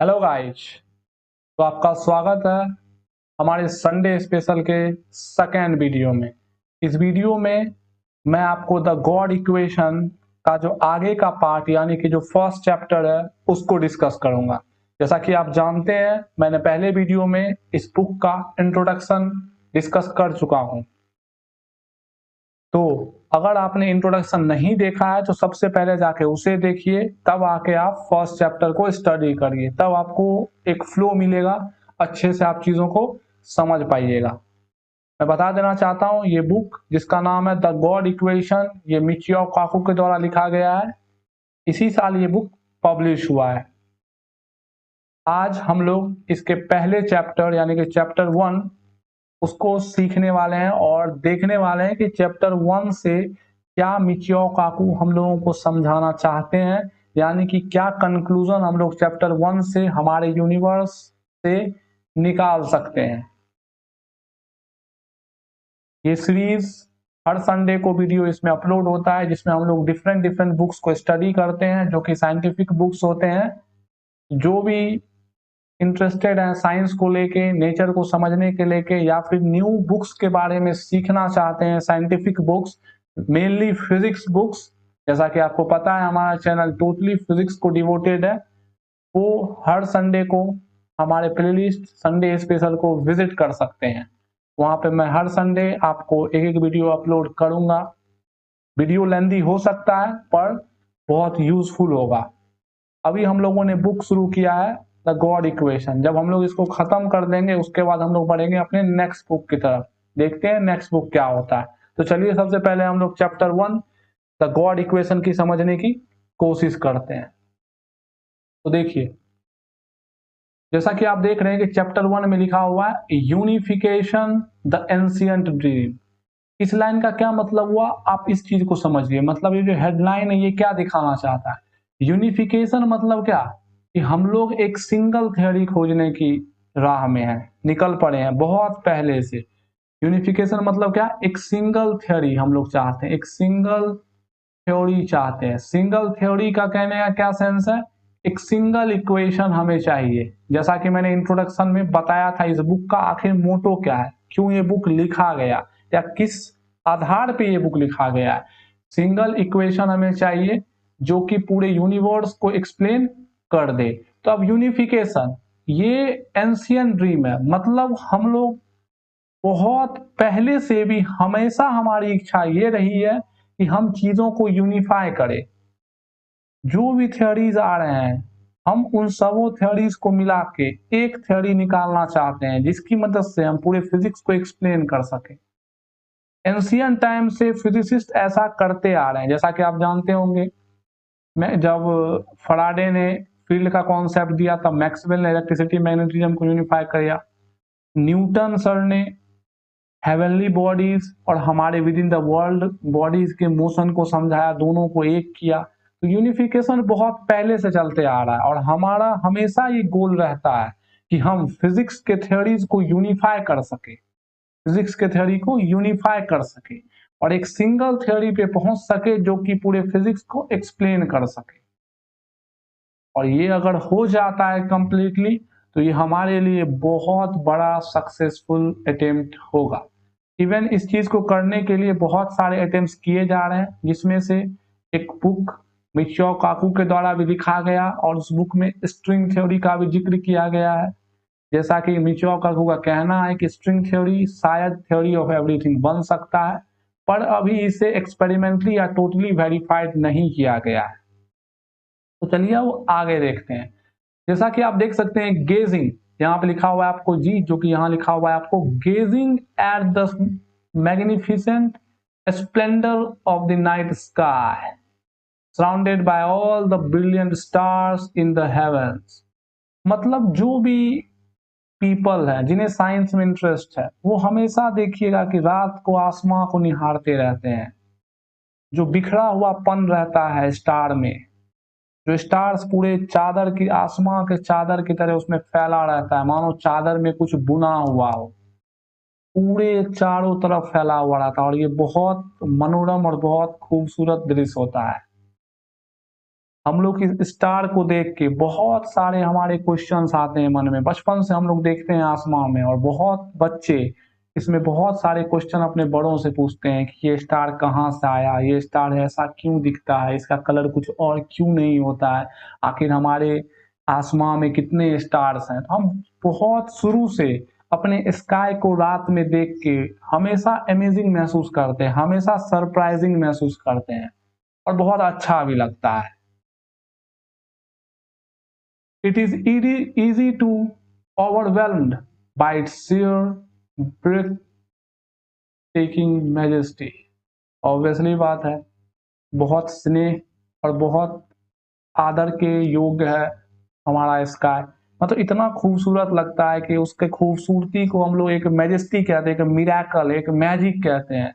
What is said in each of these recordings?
Hello guys. तो आपका स्वागत है हमारे संडे स्पेशल के सेकेंड वीडियो में। इस वीडियो में मैं आपको द गॉड इक्वेशन का जो आगे का पार्ट यानी कि जो फर्स्ट चैप्टर है उसको डिस्कस करूंगा। जैसा कि आप जानते हैं मैंने पहले वीडियो में इस बुक का इंट्रोडक्शन डिस्कस कर चुका हूं। तो अगर आपने इंट्रोडक्शन नहीं देखा है तो सबसे पहले जाके उसे देखिए, तब आके आप फर्स्ट चैप्टर को स्टडी करिए, तब आपको एक फ्लो मिलेगा, अच्छे से आप चीजों को समझ पाइएगा। मैं बता देना चाहता हूँ ये बुक जिसका नाम है द गॉड इक्वेशन, ये मिचियो काकू के द्वारा लिखा गया है। इसी साल ये बुक पब्लिश हुआ है। आज हम लोग इसके पहले चैप्टर यानी कि चैप्टर 1 उसको सीखने वाले हैं और देखने वाले हैं कि चैप्टर 1 से क्या मिचियो काकू हम लोगों को समझाना चाहते हैं, यानी कि क्या कंक्लूजन हम लोग चैप्टर 1 से हमारे यूनिवर्स से निकाल सकते हैं। ये सीरीज हर संडे को वीडियो इसमें अपलोड होता है जिसमें हम लोग डिफरेंट डिफरेंट बुक्स को स्टडी करते हैं जो कि साइंटिफिक बुक्स होते हैं। जो भी इंटरेस्टेड हैं साइंस को लेके, नेचर को समझने के लेके, या फिर न्यू बुक्स के बारे में सीखना चाहते हैं, scientific books, mainly physics books, जैसा कि आपको पता है हमारा चैनल टोटली फिजिक्स को डिवोटेड है, वो हर संडे को हमारे प्लेलिस्ट संडे स्पेशल को विजिट कर सकते हैं। वहां पे मैं हर संडे आपको एक एक वीडियो अपलोड करूंगा। वीडियो लेंथी हो सकता है पर बहुत यूजफुल होगा। अभी हम लोगों ने बुक शुरू किया है द गॉड इक्वेशन। जब हम लोग इसको खत्म कर देंगे उसके बाद हम लोग बढ़ेंगे अपने नेक्स्ट बुक की तरफ, देखते हैं नेक्स्ट बुक क्या होता है। तो चलिए सबसे पहले हम लोग चैप्टर 1 द गॉड इक्वेशन की समझने की कोशिश करते हैं। तो देखिए, जैसा कि आप देख रहे हैं कि चैप्टर 1 में लिखा हुआ है यूनिफिकेशन द एंशियंट ड्रीम। इस लाइन का क्या मतलब हुआ, आप इस चीज को समझिए। मतलब ये जो हेडलाइन है ये क्या दिखाना चाहता है। यूनिफिकेशन मतलब क्या कि हम लोग एक सिंगल थ्योरी खोजने की राह में है, निकल पड़े हैं बहुत पहले से। यूनिफिकेशन मतलब क्या, एक सिंगल थ्योरी हम लोग चाहते हैं, एक सिंगल थ्योरी चाहते हैं। सिंगल थ्योरी का कहने का क्या सेंस है, एक सिंगल इक्वेशन हमें चाहिए। जैसा कि मैंने इंट्रोडक्शन में बताया था इस बुक का आखिर मोटो क्या है, क्यों ये बुक लिखा गया या किस आधार पे ये बुक लिखा गया है। सिंगल इक्वेशन हमें चाहिए जो कि पूरे यूनिवर्स को एक्सप्लेन कर दे। तो अब यूनिफिकेशन ये एंशियंट ड्रीम है, मतलब हम लोग बहुत पहले से भी हमेशा हमारी इच्छा ये रही है कि हम चीजों को यूनिफाई करें। जो भी थ्योरीज आ रहे हैं हम उन सबों थ्योरीज को मिला के एक थ्योरी निकालना चाहते हैं जिसकी मदद से हम पूरे फिजिक्स को एक्सप्लेन कर सके। एंशियंट टाइम से फिजिसिस्ट ऐसा करते आ रहे हैं। जैसा कि आप जानते होंगे, मैं जब फराडे ने फील्ड का कॉन्सेप्ट दिया तब मैक्सवेल ने इलेक्ट्रिसिटी मैग्नेटिज्म को यूनिफाई किया। न्यूटन सर ने हेवनली बॉडीज और हमारे with in the world bodies के मोशन को समझाया, दोनों को एक किया। तो यूनिफिकेशन बहुत पहले से चलते आ रहा है और हमारा हमेशा ये गोल रहता है कि हम फिजिक्स के थ्योरीज को यूनिफाई कर सके, फिजिक्स के थ्योरी को यूनिफाई कर सके और एक सिंगल थ्योरी पे पहुंच सके जो कि पूरे फिजिक्स को एक्सप्लेन कर सके। और ये अगर हो जाता है कंप्लीटली तो ये हमारे लिए बहुत बड़ा सक्सेसफुल अटेम्प्ट होगा। इवन इस चीज को करने के लिए बहुत सारे अटेम्प्ट्स किए जा रहे हैं, जिसमें से एक बुक मिचियो काकू के द्वारा भी लिखा गया और उस बुक में स्ट्रिंग थ्योरी का भी जिक्र किया गया है। जैसा कि मिचियो काकू का कहना है कि स्ट्रिंग थ्योरी शायद थ्योरी ऑफ एवरीथिंग बन सकता है, पर अभी इसे एक्सपेरिमेंटली या टोटली वेरीफाइड नहीं किया गया है। तो चलिए वो आगे देखते हैं। जैसा कि आप देख सकते हैं गेजिंग, यहाँ पे लिखा हुआ है आपको जी, जो कि यहाँ लिखा हुआ है आपको gazing at the magnificent splendour of the night sky surrounded by all the brilliant stars in the heavens. मतलब जो भी पीपल है जिन्हें साइंस में इंटरेस्ट है वो हमेशा देखिएगा कि रात को आसमां को निहारते रहते हैं। जो बिखरा हुआ पन रहता है स्टार में, जो स्टार्स पूरे चादर की, आसमां के चादर की तरह उसमें फैला रहता है, मानो चादर में कुछ बुना हुआ हो, पूरे चारों तरफ फैला हुआ रहता है और ये बहुत मनोरम और बहुत खूबसूरत दृश्य होता है। हम लोग इस स्टार को देख के बहुत सारे हमारे क्वेश्चंस आते हैं मन में। बचपन से हम लोग देखते हैं आसमान में, और बहुत बच्चे इसमें बहुत सारे क्वेश्चन अपने बड़ों से पूछते हैं कि ये स्टार कहाँ से आया, ये स्टार ऐसा क्यों दिखता है, इसका कलर कुछ और क्यों नहीं होता है, आखिर हमारे आसमान में कितने स्टार्स हैं। तो हम बहुत शुरू से अपने स्काई को रात में देख के हमेशा अमेजिंग महसूस करते हैं, हमेशा सरप्राइजिंग महसूस करते हैं, और बहुत अच्छा भी लगता है। It is easy to overwhelmed by its sheer breathtaking majesty। Obviously बात है, बहुत स्नेह और बहुत आदर के योग्य है हमारा स्काई। मतलब इतना खूबसूरत लगता है कि उसके खूबसूरती को हम लोग एक मैजेस्टी कहते हैं, एक मिराकल, एक मैजिक कहते हैं,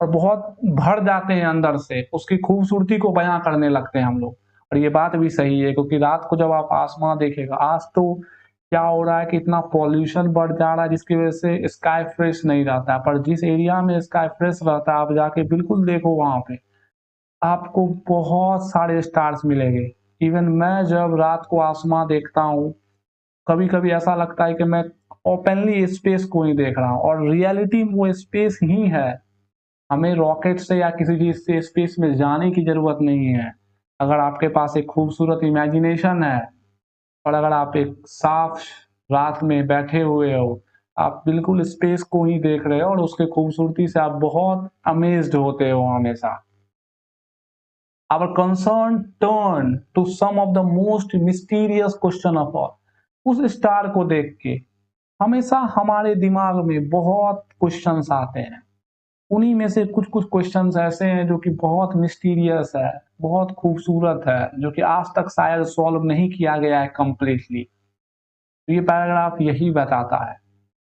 और बहुत भर जाते हैं अंदर से, उसकी खूबसूरती को बयां करने लगते हैं हम लोग। और ये बात भी सही है, क्योंकि रात को जब आप आसमान देखेगा, आज तो क्या हो रहा है कि इतना पॉल्यूशन बढ़ जा रहा है जिसकी वजह से स्काई फ्रेश नहीं रहता है। पर जिस एरिया में स्काई फ्रेश रहता है, आप जाके बिल्कुल देखो, वहां पे आपको बहुत सारे स्टार्स मिलेंगे। इवन मैं जब रात को आसमान देखता हूँ, कभी कभी ऐसा लगता है कि मैं ओपनली स्पेस को ही देख रहा हूँ, और रियलिटी में वो स्पेस ही है। हमें रॉकेट से या किसी चीज से स्पेस में जाने की जरूरत नहीं है। अगर आपके पास एक खूबसूरत इमेजिनेशन है, और अगर आप एक साफ रात में बैठे हुए हो, आप बिल्कुल स्पेस को ही देख रहे हो, और उसके खूबसूरती से आप बहुत अमेज्ड होते हो हमेशा। Our concern turn to some of the most mysterious question of all। उस स्टार को देख के हमेशा हमारे दिमाग में बहुत क्वेश्चंस आते हैं। उन्हीं में से कुछ कुछ क्वेश्चंस ऐसे हैं जो कि बहुत मिस्टीरियस है, बहुत खूबसूरत है, जो कि आज तक शायद सॉल्व नहीं किया गया है कंप्लीटली। तो ये पैराग्राफ यही बताता है।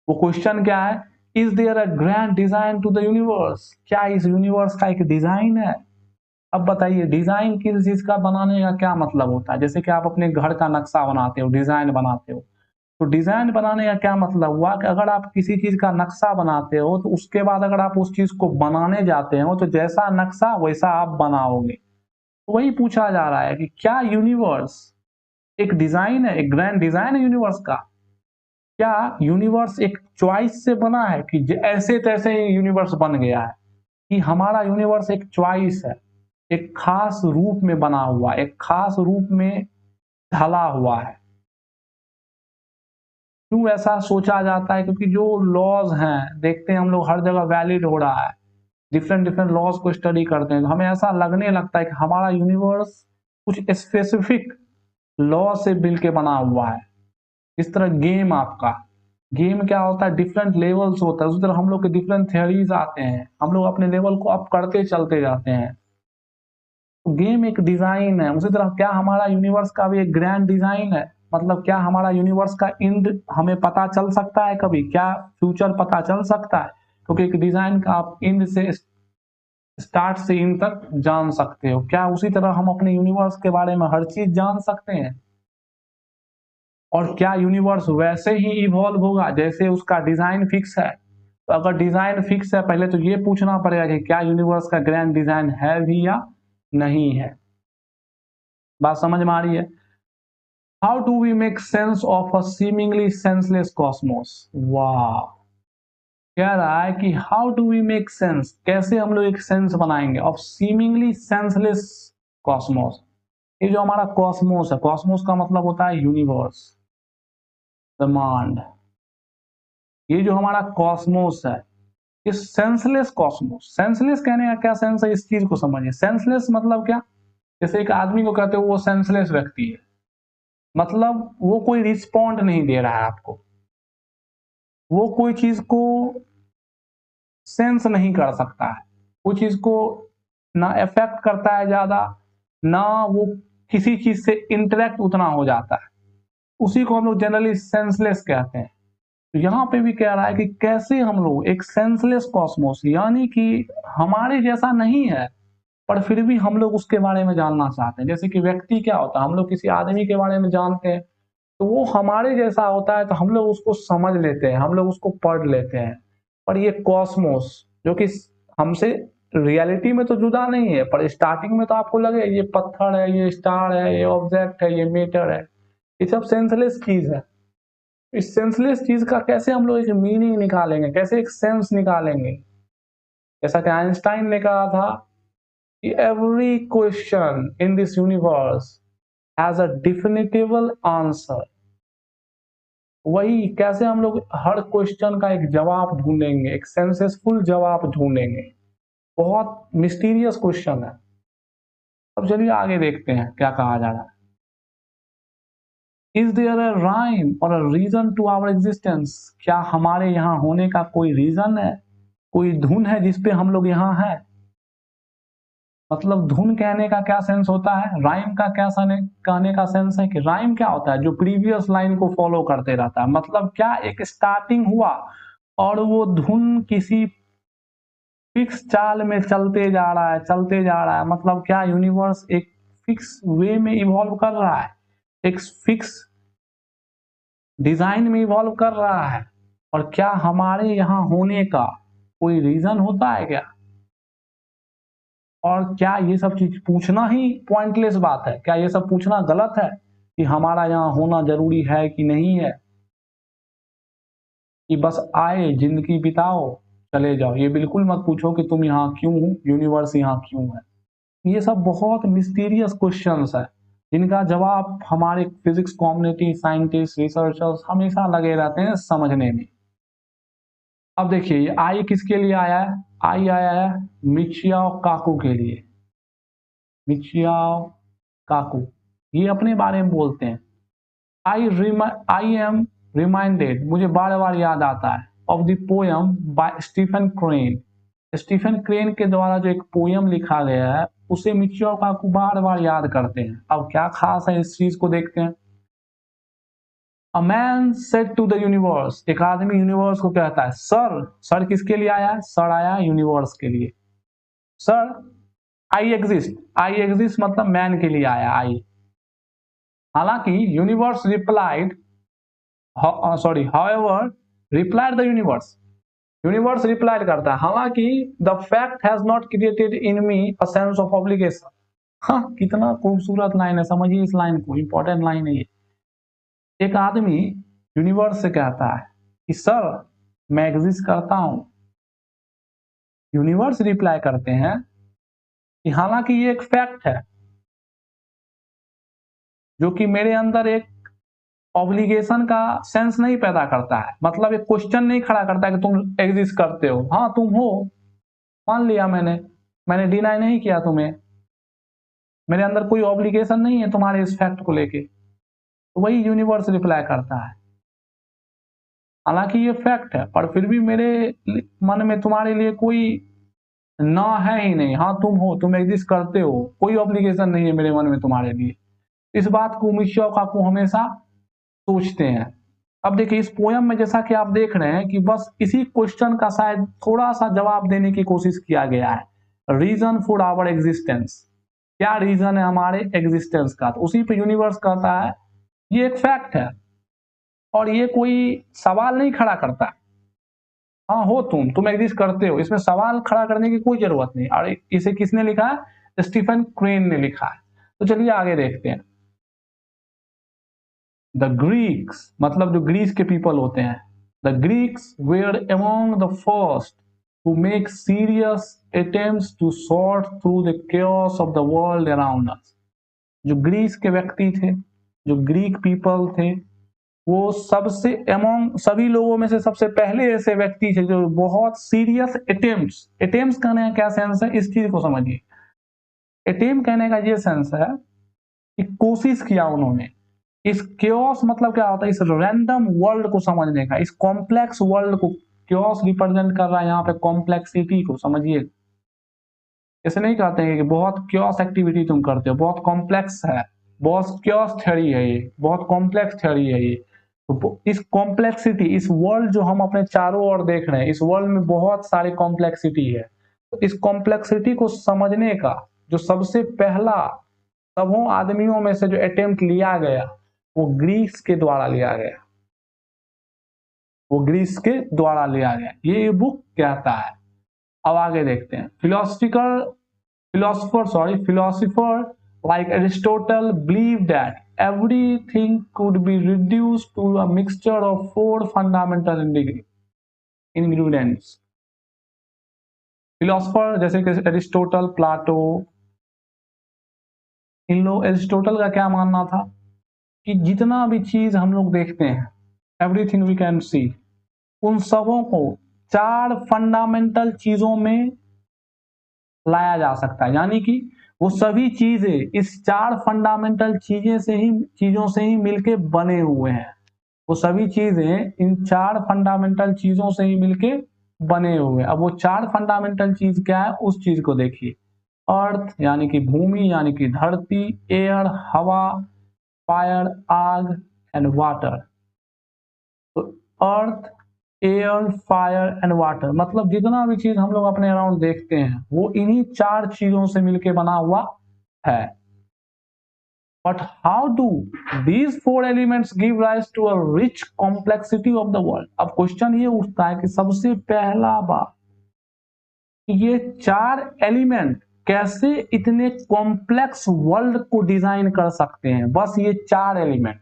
वो क्वेश्चन क्या है? Is there a grand design to the universe? क्या इस यूनिवर्स का एक डिजाइन है? अब बताइए, डिजाइन किस चीज का बनाने का क्या मतलब होता है? जैसे कि आप अपने घर का नक्शा बनाते हो, डिजाइन बनाते हो, तो डिजाइन बनाने का क्या मतलब हुआ कि अगर आप किसी चीज का नक्शा बनाते हो, तो उसके बाद अगर आप उस चीज को बनाने जाते हो, तो जैसा नक्शा वैसा आप बनाओगे। तो वही पूछा जा रहा है कि क्या यूनिवर्स एक डिजाइन है, एक ग्रैंड डिजाइन है यूनिवर्स का? क्या यूनिवर्स एक चॉइस से बना है कि ऐसे तैसे ही यूनिवर्स बन गया है? कि हमारा यूनिवर्स एक चॉइस है, एक खास रूप में बना हुआ, एक खास रूप में ढला हुआ है? क्यों ऐसा सोचा जाता है? क्योंकि जो लॉज हैं, देखते हैं हम लोग हर जगह वैलिड हो रहा है, डिफरेंट डिफरेंट लॉज को स्टडी करते हैं, तो हमें ऐसा लगने लगता है कि हमारा यूनिवर्स कुछ स्पेसिफिक लॉ से मिल के बना हुआ है। इस तरह गेम, आपका गेम क्या होता है, डिफरेंट लेवल्स होता है, उसी तरह हम लोग के डिफरेंट थियरीज आते हैं, हम लोग अपने लेवल को अप करते चलते जाते हैं। तो गेम एक डिजाइन है, उसी तरह क्या हमारा यूनिवर्स का भी एक ग्रैंड डिजाइन है? मतलब क्या हमारा यूनिवर्स का एंड हमें पता चल सकता है कभी? क्या फ्यूचर पता चल सकता है? क्योंकि एक डिजाइन का आप एंड से स्टार्ट से एंड तक जान सकते हो। क्या उसी तरह हम अपने यूनिवर्स के बारे में हर चीज जान सकते हैं? और क्या यूनिवर्स वैसे ही इवॉल्व होगा जैसे उसका डिजाइन फिक्स है? तो अगर डिजाइन फिक्स है, पहले तो ये पूछना पड़ेगा कि क्या यूनिवर्स का ग्रैंड डिजाइन है भी या नहीं है। बात समझ में आ रही है? How do we make sense of a seemingly senseless cosmos? वाह, कह रहा है कि how do we make sense, कैसे हम लोग एक सेंस बनाएंगे ऑफ सीमिंगली सेंसलेस कॉस्मोस। ये जो हमारा कॉस्मोस है, कॉस्मोस का मतलब होता है यूनिवर्स, ब्रह्मांड। ये जो हमारा कॉस्मोस है, ये सेंसलेस कॉस्मोस, सेंसलेस कहने का क्या सेंस है, इस चीज को समझिए। सेंसलेस मतलब क्या? जैसे एक आदमी को कहते हो वो सेंसलेस व्यक्ति है, मतलब वो कोई रिस्पॉन्ड नहीं दे रहा है आपको, वो कोई चीज को सेंस नहीं कर सकता है, वो चीज को ना इफेक्ट करता है ज्यादा, ना वो किसी चीज से इंटरेक्ट उतना हो जाता है, उसी को हम लोग जनरली सेंसलेस कहते हैं। तो यहाँ पे भी कह रहा है कि कैसे हम लोग एक सेंसलेस कॉस्मोस, यानी कि हमारे जैसा नहीं है, पर फिर भी हम लोग उसके बारे में जानना चाहते हैं। जैसे कि व्यक्ति क्या होता है, हम लोग किसी आदमी के बारे में जानते हैं, तो वो हमारे जैसा होता है, तो हम लोग उसको समझ लेते हैं, हम लोग उसको पढ़ लेते हैं। पर ये कॉस्मोस जो कि हमसे रियलिटी में तो जुदा नहीं है, पर स्टार्टिंग में तो आपको लगे ये पत्थर है, ये स्टार है, ये ऑब्जेक्ट है, ये मैटर है, ये सब सेंसलेस चीज है। इस सेंसलेस चीज का कैसे हम लोग एक मीनिंग निकालेंगे, कैसे एक सेंस निकालेंगे? जैसा कि आइंस्टाइन ने कहा था कि every question in this universe has a definitive answer. वही कैसे हम लोग हर क्वेश्चन का एक जवाब ढूंढेंगे, एक सेंसेसफुल जवाब ढूंढेंगे। बहुत मिस्टीरियस क्वेश्चन है। अब चलिए आगे देखते हैं क्या कहा जा रहा है। इज देयर अ राइम और a reason to our existence? क्या हमारे यहाँ होने का कोई रीजन है, कोई धुन है जिसपे हम लोग यहाँ है? मतलब धुन कहने का क्या सेंस होता है, राइम का क्या कहने का सेंस है कि राइम क्या होता है? जो प्रीवियस लाइन को फॉलो करते रहता है। मतलब क्या एक स्टार्टिंग हुआ और वो धुन किसी फिक्स चाल में चलते जा रहा है, चलते जा रहा है। मतलब क्या यूनिवर्स एक फिक्स वे में इवॉल्व कर रहा है, एक फिक्स डिजाइन में इवॉल्व कर रहा है? और क्या हमारे यहाँ होने का कोई रीजन होता है क्या? और क्या ये सब चीज पूछना ही पॉइंटलेस बात है? क्या ये सब पूछना गलत है कि हमारा यहाँ होना जरूरी है कि नहीं है, कि बस आए जिंदगी बिताओ चले जाओ? ये बिल्कुल मत पूछो कि तुम यहाँ क्यों हो, यूनिवर्स यहाँ क्यों है। ये सब बहुत मिस्टीरियस क्वेश्चंस है जिनका जवाब हमारे फिजिक्स कम्युनिटी, साइंटिस्ट, रिसर्चर्स हमेशा लगे रहते हैं समझने में। अब देखिए ये आई किसके लिए आया है? आई आया है मिचियाओ काकू के लिए। मिचियाओ काकू ये अपने बारे में बोलते हैं। आई एम रिमाइंडेड, मुझे बार बार याद आता है, of the poem by Stephen Crane. Stephen Crane के द्वारा जो एक पोयम लिखा गया है उसे मिचियो काकू बार बार याद करते हैं। अब क्या खास है इस चीज को देखते हैं। A man said to the universe, एक आदमी यूनिवर्स को कहता है सर। सर किसके लिए आया है? सर आया यूनिवर्स के लिए। Sir I exist, I exist मतलब मैन के लिए आया आई। हालांकि universe replied, sorry however replied the universe, universe reply करता है हालांकि the fact has not created in me a sense of obligation. हाँ कितना खूबसूरत लाइन है, समझिए इस लाइन को, इंपॉर्टेंट लाइन है ये। एक आदमी यूनिवर्स से कहता है कि सर मैं एग्जिस्ट करता हूं। यूनिवर्स रिप्लाई करते हैं कि हालांकि ये एक फैक्ट है जो कि मेरे अंदर एक ऑब्लिगेशन का सेंस नहीं पैदा करता है। मतलब एक क्वेश्चन नहीं खड़ा करता है कि तुम एग्जिस्ट करते हो। हाँ तुम हो, मान लिया मैंने, मैंने डिनाई नहीं किया तुम्हें, मेरे अंदर कोई ऑब्लिगेशन नहीं है तुम्हारे इस फैक्ट को लेके। तो वही यूनिवर्स रिप्लाई करता है हालांकि ये फैक्ट है पर फिर भी मेरे मन में तुम्हारे लिए कोई ना है ही नहीं। हाँ तुम हो, तुम एग्जिस्ट करते हो, कोई ऑब्लिगेशन नहीं है मेरे मन में तुम्हारे लिए। इस बात को मिशियो काकू हमेशा सोचते हैं। अब देखिए इस पोयम में जैसा कि आप देख रहे हैं कि बस इसी क्वेश्चन का शायद थोड़ा सा जवाब देने की कोशिश किया गया है। रीजन फॉर आवर एग्जिस्टेंस, क्या रीजन है हमारे एग्जिस्टेंस का? तो उसी पे यूनिवर्स कहता है ये एक फैक्ट है और ये कोई सवाल नहीं खड़ा करता। हाँ हो, तुम एग्जिस्ट करते हो, इसमें सवाल खड़ा करने की कोई जरूरत नहीं। और इसे किसने लिखा है? स्टीफन क्रेन ने लिखा है। तो चलिए आगे देखते हैं। द ग्रीक्स मतलब जो ग्रीस के पीपल होते हैं, the Greeks were among the first to make serious attempts to sort through the chaos of the world around us. जो ग्रीस के व्यक्ति थे, जो ग्रीक पीपल थे, वो सबसे अमोंग सभी लोगों में से सबसे पहले ऐसे व्यक्ति थे जो बहुत सीरियस अटेम्प्ट्स, अटेम्प्ट्स कहने का क्या सेंस है इस चीज को समझिए। अटेम्प्ट कहने का ये सेंस है कि कोशिश किया उन्होंने इस क्योस, मतलब क्या होता है, इस रैंडम वर्ल्ड को समझने का, इस कॉम्प्लेक्स वर्ल्ड को। क्योस रिप्रेजेंट कर रहा है यहाँ पे कॉम्प्लेक्सिटी को, समझिए। ऐसे नहीं कहते हैं कि बहुत क्योस एक्टिविटी तुम करते हो, बहुत कॉम्प्लेक्स है, बहुत क्योस थ्योरी है ये, बहुत कॉम्प्लेक्स थ्योरी है ये। तो इस कॉम्प्लेक्सिटी, इस वर्ल्ड जो हम अपने चारों ओर देख रहे हैं, इस वर्ल्ड में बहुत सारी कॉम्प्लेक्सिटी है। तो इस कॉम्प्लेक्सिटी को समझने का जो सबसे पहला सबों आदमियों में से जो अटेम्प्ट लिया गया वो ग्रीस के द्वारा लिया गया, वो ग्रीस के द्वारा लिया गया, ये बुक कहता है। अब आगे देखते हैं। Philosopher like Aristotle believed that everything could be reduced to a mixture of four fundamental ingredients. Philosopher जैसे कि एरिस्टोटल, प्लाटो, इन लोग, एरिस्टोटल का क्या मानना था कि जितना भी चीज हम लोग देखते हैं, एवरीथिंग वी कैन सी, उन सबों को चार फंडामेंटल चीजों में लाया जा सकता है, यानी कि वो सभी चीजें इस चार फंडामेंटल चीजों से ही मिलके बने हुए हैं। वो सभी चीजें इन चार फंडामेंटल चीजों से ही मिलके बने हुए हैं। अब वो चार फंडामेंटल चीज क्या है, उस चीज को देखिए। अर्थ यानी कि भूमि, यानी कि धरती, एयर हवा, फायर आग, एंड वाटर। तो अर्थ, एयर, फायर एंड वाटर, मतलब जितना भी चीज हम लोग अपने अराउंड देखते हैं वो इन्हीं चार चीजों से मिलके बना हुआ है। But how do these four elements give rise to a rich complexity of the world? अब क्वेश्चन ये उठता है कि सबसे पहला बात, ये चार एलिमेंट कैसे इतने कॉम्प्लेक्स वर्ल्ड को डिजाइन कर सकते हैं? बस ये चार एलिमेंट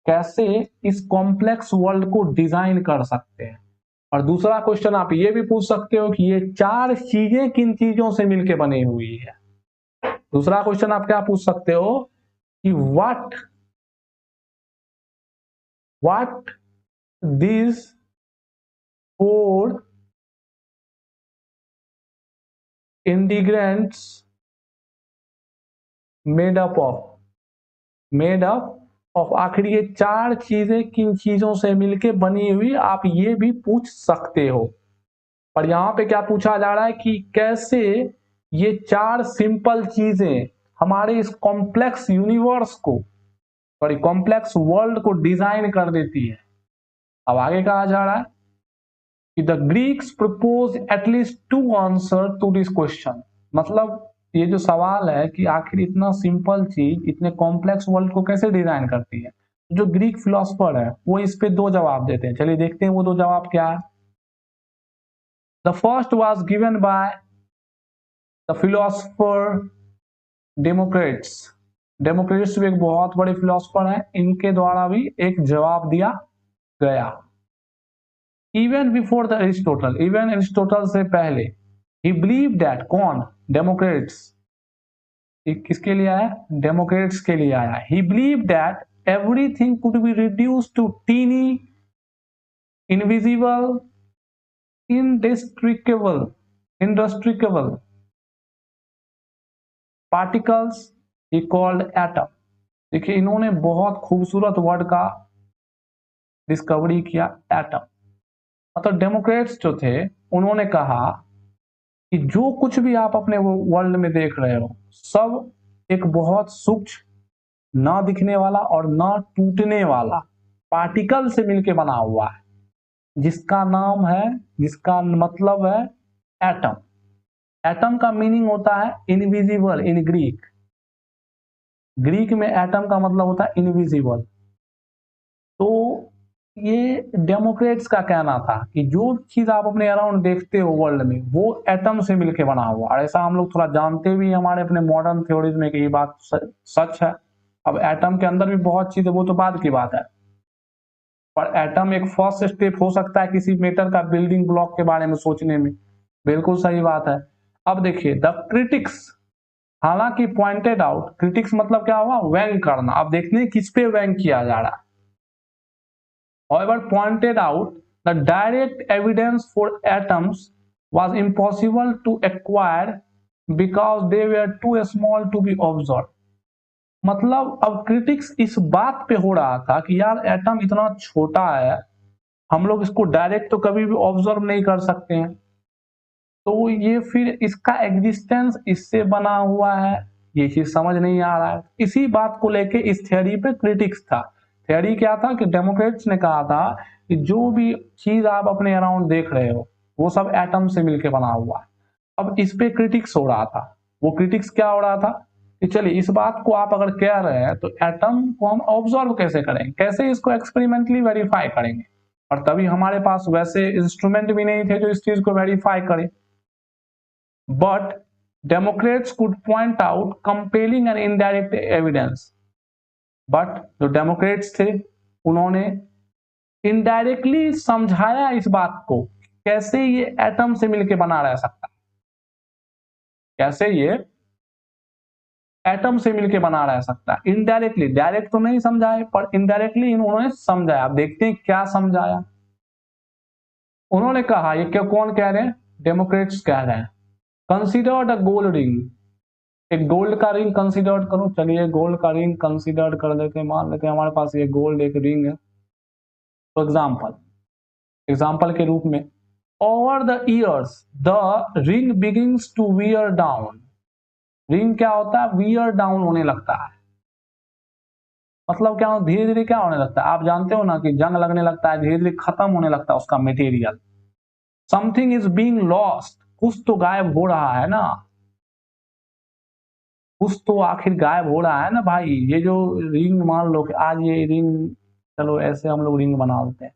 कैसे इस कॉम्प्लेक्स वर्ल्ड को डिजाइन कर सकते हैं? और दूसरा क्वेश्चन आप ये भी पूछ सकते हो कि ये चार चीजें किन चीजों से मिलकर बनी हुई है। दूसरा क्वेश्चन आप क्या पूछ सकते हो कि what these four ingredients made up of आखिर ये चार चीजें किन चीजों से मिलके बनी हुई, आप ये भी पूछ सकते हो। और यहां पे क्या पूछा जा रहा है कि कैसे ये चार सिंपल चीजें हमारे इस कॉम्प्लेक्स यूनिवर्स को, सॉरी कॉम्प्लेक्स वर्ल्ड को डिजाइन कर देती है। अब आगे कहा जा रहा है कि the Greeks propose at least to answer to this question, मतलब ये जो सवाल है कि आखिर इतना सिंपल चीज इतने कॉम्प्लेक्स वर्ल्ड को कैसे डिजाइन करती है। जो ग्रीक फिलोसफर है वो इस पे दो जवाब देते हैं। चलिए देखते हैं वो दो जवाब क्या है। The first was given by the philosopher Democrats भी एक बहुत बड़े फिलोसफर है, इनके द्वारा भी एक जवाब दिया गया। Even before the Aristotle, even Aristotle से पहले, ही बिलीव दैट, कौन, डेमोक्रेट्स, किसके लिए आया, डेमोक्रेट्स के लिए आया। He believe that everything could be reduce to tiny invisible indestructible particles he called atom। देखिए इन्होंने बहुत खूबसूरत वर्ड का डिस्कवरी किया, एटम। मतलब डेमोक्रेट्स जो थे उन्होंने कहा कि जो कुछ भी आप अपने वर्ल्ड में देख रहे हो सब एक बहुत सूक्ष्म, ना दिखने वाला और ना टूटने वाला पार्टिकल से मिलके बना हुआ है, जिसका नाम है, जिसका मतलब है एटम। एटम का मीनिंग होता है इनविजिबल इन ग्रीक में एटम का मतलब होता है इनविजिबल। तो ये डेमोक्रेट्स का कहना था कि जो चीज आप अपने अराउंड देखते हो वर्ल्ड में वो एटम से मिलके बना हुआ। और ऐसा हम लोग थोड़ा जानते भी हमारे अपने मॉडर्न थ्योरीज में कि ये बात सच है। अब एटम के अंदर भी बहुत चीज है, वो तो बाद की बात है, पर एटम एक फर्स्ट स्टेप हो सकता है किसी मेटर का बिल्डिंग ब्लॉक के बारे में सोचने में। बिल्कुल सही बात है। अब देखिए द क्रिटिक्स, हालांकि पॉइंटेड आउट, क्रिटिक्स मतलब क्या हुआ, व्यंग करना। अब देखते हैं किस पे व्यंग किया जा रहा है। However, pointed out the direct evidence for atoms was impossible to acquire because they were too small to be observed। मतलब अब क्रिटिक्स इस बात पे हो रहा था कि यार एटम इतना छोटा है, हम लोग इसको डायरेक्ट तो कभी भी ऑब्जर्व नहीं कर सकते हैं, तो ये फिर इसका एग्जिस्टेंस इससे बना हुआ है, ये चीज समझ नहीं आ रहा है। इसी बात को लेके इस थ्योरी पे क्रिटिक्स था। थ्योरी क्या था कि डेमोक्रेट्स ने कहा था कि जो भी चीज आप अपने अराउंड देख रहे हो वो सब एटम से मिलके बना हुआ है। अब इस पे क्रिटिक्स हो रहा था। वो क्रिटिक्स क्या हो रहा था कि चलिए इस बात को आप अगर कह रहे हैं तो एटम को हम ऑब्जर्व कैसे करेंगे, कैसे इसको एक्सपेरिमेंटली वेरीफाई करेंगे। और तभी हमारे पास वैसे इंस्ट्रूमेंट भी नहीं थे जो इस चीज को वेरीफाई करे। but Democrats could point out compelling and indirect evidence. But जो डेमोक्रेट्स थे उन्होंने इनडायरेक्टली समझाया इस बात को कैसे ये एटम से मिलके बना रह सकता है, कैसे ये एटम से मिलके बना रह सकता है। इनडायरेक्टली, डायरेक्ट तो नहीं समझाए पर इनडायरेक्टली इन्होंने समझाया। आप देखते हैं क्या समझाया। उन्होंने कहा, ये क्या कौन कह रहे हैं, डेमोक्रेट्स कह रहे हैं, कंसीडर्ड अ गोल्ड रिंग, एक गोल्ड का रिंग कंसीडर करो। चलिए गोल्ड का रिंग कंसीडर कर लेते हैं, मान लेते हैं हमारे पास ये गोल्ड एक रिंग है। तो एग्जाम्पल के रूप में, over the years the ring begins to wear down. Ring क्या होता है, वियर डाउन होने लगता है। मतलब क्या, धीरे धीरे क्या होने लगता है, आप जानते हो ना कि जंग लगने लगता है, धीरे धीरे खत्म होने लगता है उसका material. Something is being lost, कुछ तो गायब हो रहा है ना, कुछ तो आखिर गायब हो रहा है ना भाई। ये जो रिंग, मान लो कि आज ये रिंग, चलो ऐसे हम लोग रिंग बना देते हैं,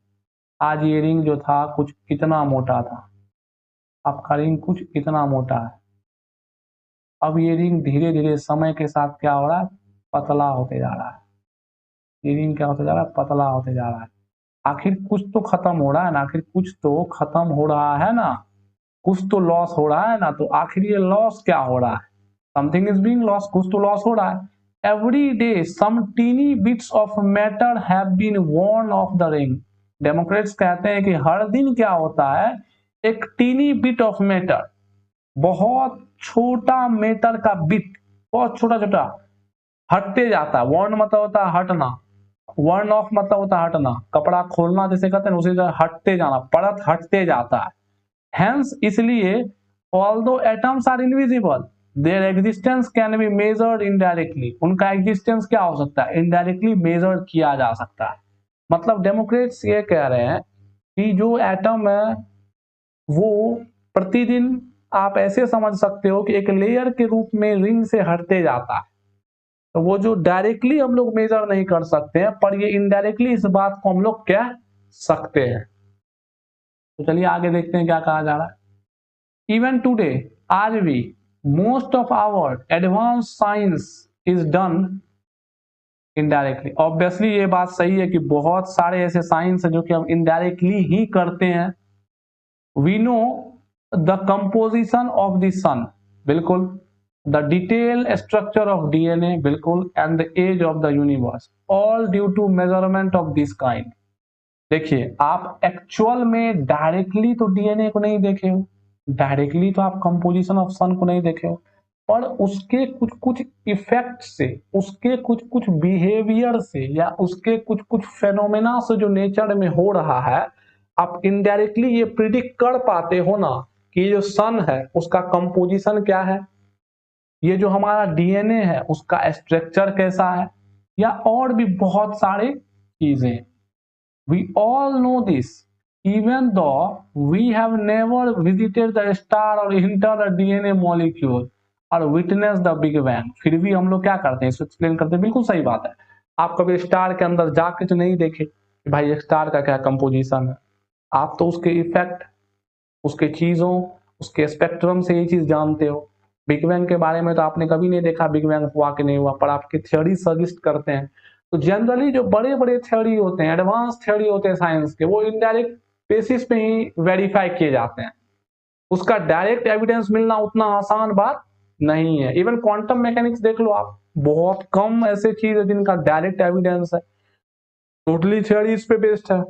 आज ये रिंग जो था कुछ कितना मोटा था, आपका रिंग कुछ इतना मोटा है। अब ये रिंग धीरे धीरे समय के साथ क्या हो रहा है, पतला होते जा रहा है। ये रिंग क्या होते जा रहा है, पतला होते जा रहा है। आखिर कुछ तो खत्म हो रहा है ना, आखिर कुछ तो खत्म हो रहा है ना, कुछ तो लॉस हो रहा है ना। तो आखिर ये लॉस क्या हो रहा है, समथिंग इज बीइंग लॉस, कुछ तो लॉस हो रहा है। Every day some tiny bits of matter have been worn off the ring. Democrats कहते हैं कि हर दिन क्या होता है, एक टीनी बिट ऑफ मैटर, बहुत छोटा मैटर का बिट, बहुत छोटा छोटा हटते जाता है। वॉर्न मतलब होता है हटना, वॉर्न ऑफ मतलब होता है हटना, कपड़ा खोलना जैसे कहते हैं उसी तरह हटते जाना, परत हटते जाता है। Hence, इसलिए although atoms are invisible, their existence can be measured indirectly. उनका एग्जिस्टेंस क्या हो सकता है, इनडायरेक्टली मेजर किया जा सकता है। मतलब डेमोक्रेट्स ये कह रहे हैं कि जो एटम है वो प्रतिदिन आप ऐसे समझ सकते हो कि एक लेयर के रूप में रिंग से हटते जाता है। तो वो जो डायरेक्टली हम लोग मेजर नहीं कर सकते हैं, पर ये इनडायरेक्टली इस बात को हम लोग कह सकते हैं। तो चलिए आगे देखते हैं क्या कहा जा रहा है। Even today, आज भी most of our advanced science is done indirectly. Obviously ये बात सही है कि बहुत सारे ऐसे साइंस है जो कि हम indirectly ही करते हैं। We know the composition of the sun, बिल्कुल, the detailed structure of DNA, बिल्कुल, and the age of the universe, all due to measurement of this kind. देखिए आप एक्चुअल में डायरेक्टली तो डीएनए को नहीं देखे हो, डायरेक्टली तो आप कंपोजिशन ऑफ सन को नहीं देखे हो, पर उसके कुछ कुछ इफेक्ट से, उसके कुछ कुछ बिहेवियर से, या उसके कुछ कुछ फेनोमेना से जो नेचर में हो रहा है, आप इनडायरेक्टली ये प्रिडिक्ट कर पाते हो ना कि जो सन है उसका कंपोजिशन क्या है, ये जो हमारा डीएनए है उसका स्ट्रक्चर कैसा है, या और भी बहुत सारे चीजें। We all know this, even though we have never visited the star or entered a DNA molecule or witnessed the Big Bang. फिर भी हम लोग क्या करते हैं, इसको एक्सप्लेन करते हैं। बिल्कुल सही बात है, आप कभी स्टार के अंदर जाके तो नहीं देखे कि भाई स्टार का क्या कंपोजिशन है। आप तो उसके इफेक्ट, उसके चीजों, उसके स्पेक्ट्रम से ये चीज जानते हो। बिग बैंग के बारे में तो आपने कभी नहीं देखा बिग बैंग हुआ कि नहीं हुआ, पर आपकी थ्योरी सजेस्ट करते हैं। तो जनरली जो बड़े बड़े थ्योरी होते हैं, एडवांस थ्योरी होते हैं साइंस के, वो इनडायरेक्ट बेसिस पे ही वेरीफाई किए जाते हैं। उसका डायरेक्ट एविडेंस मिलना उतना आसान बात नहीं है। इवन क्वांटम मैकेनिक्स देख लो आप, बहुत कम ऐसे चीज है जिनका डायरेक्ट एविडेंस है, टोटली थ्योरी इस पे बेस्ड है।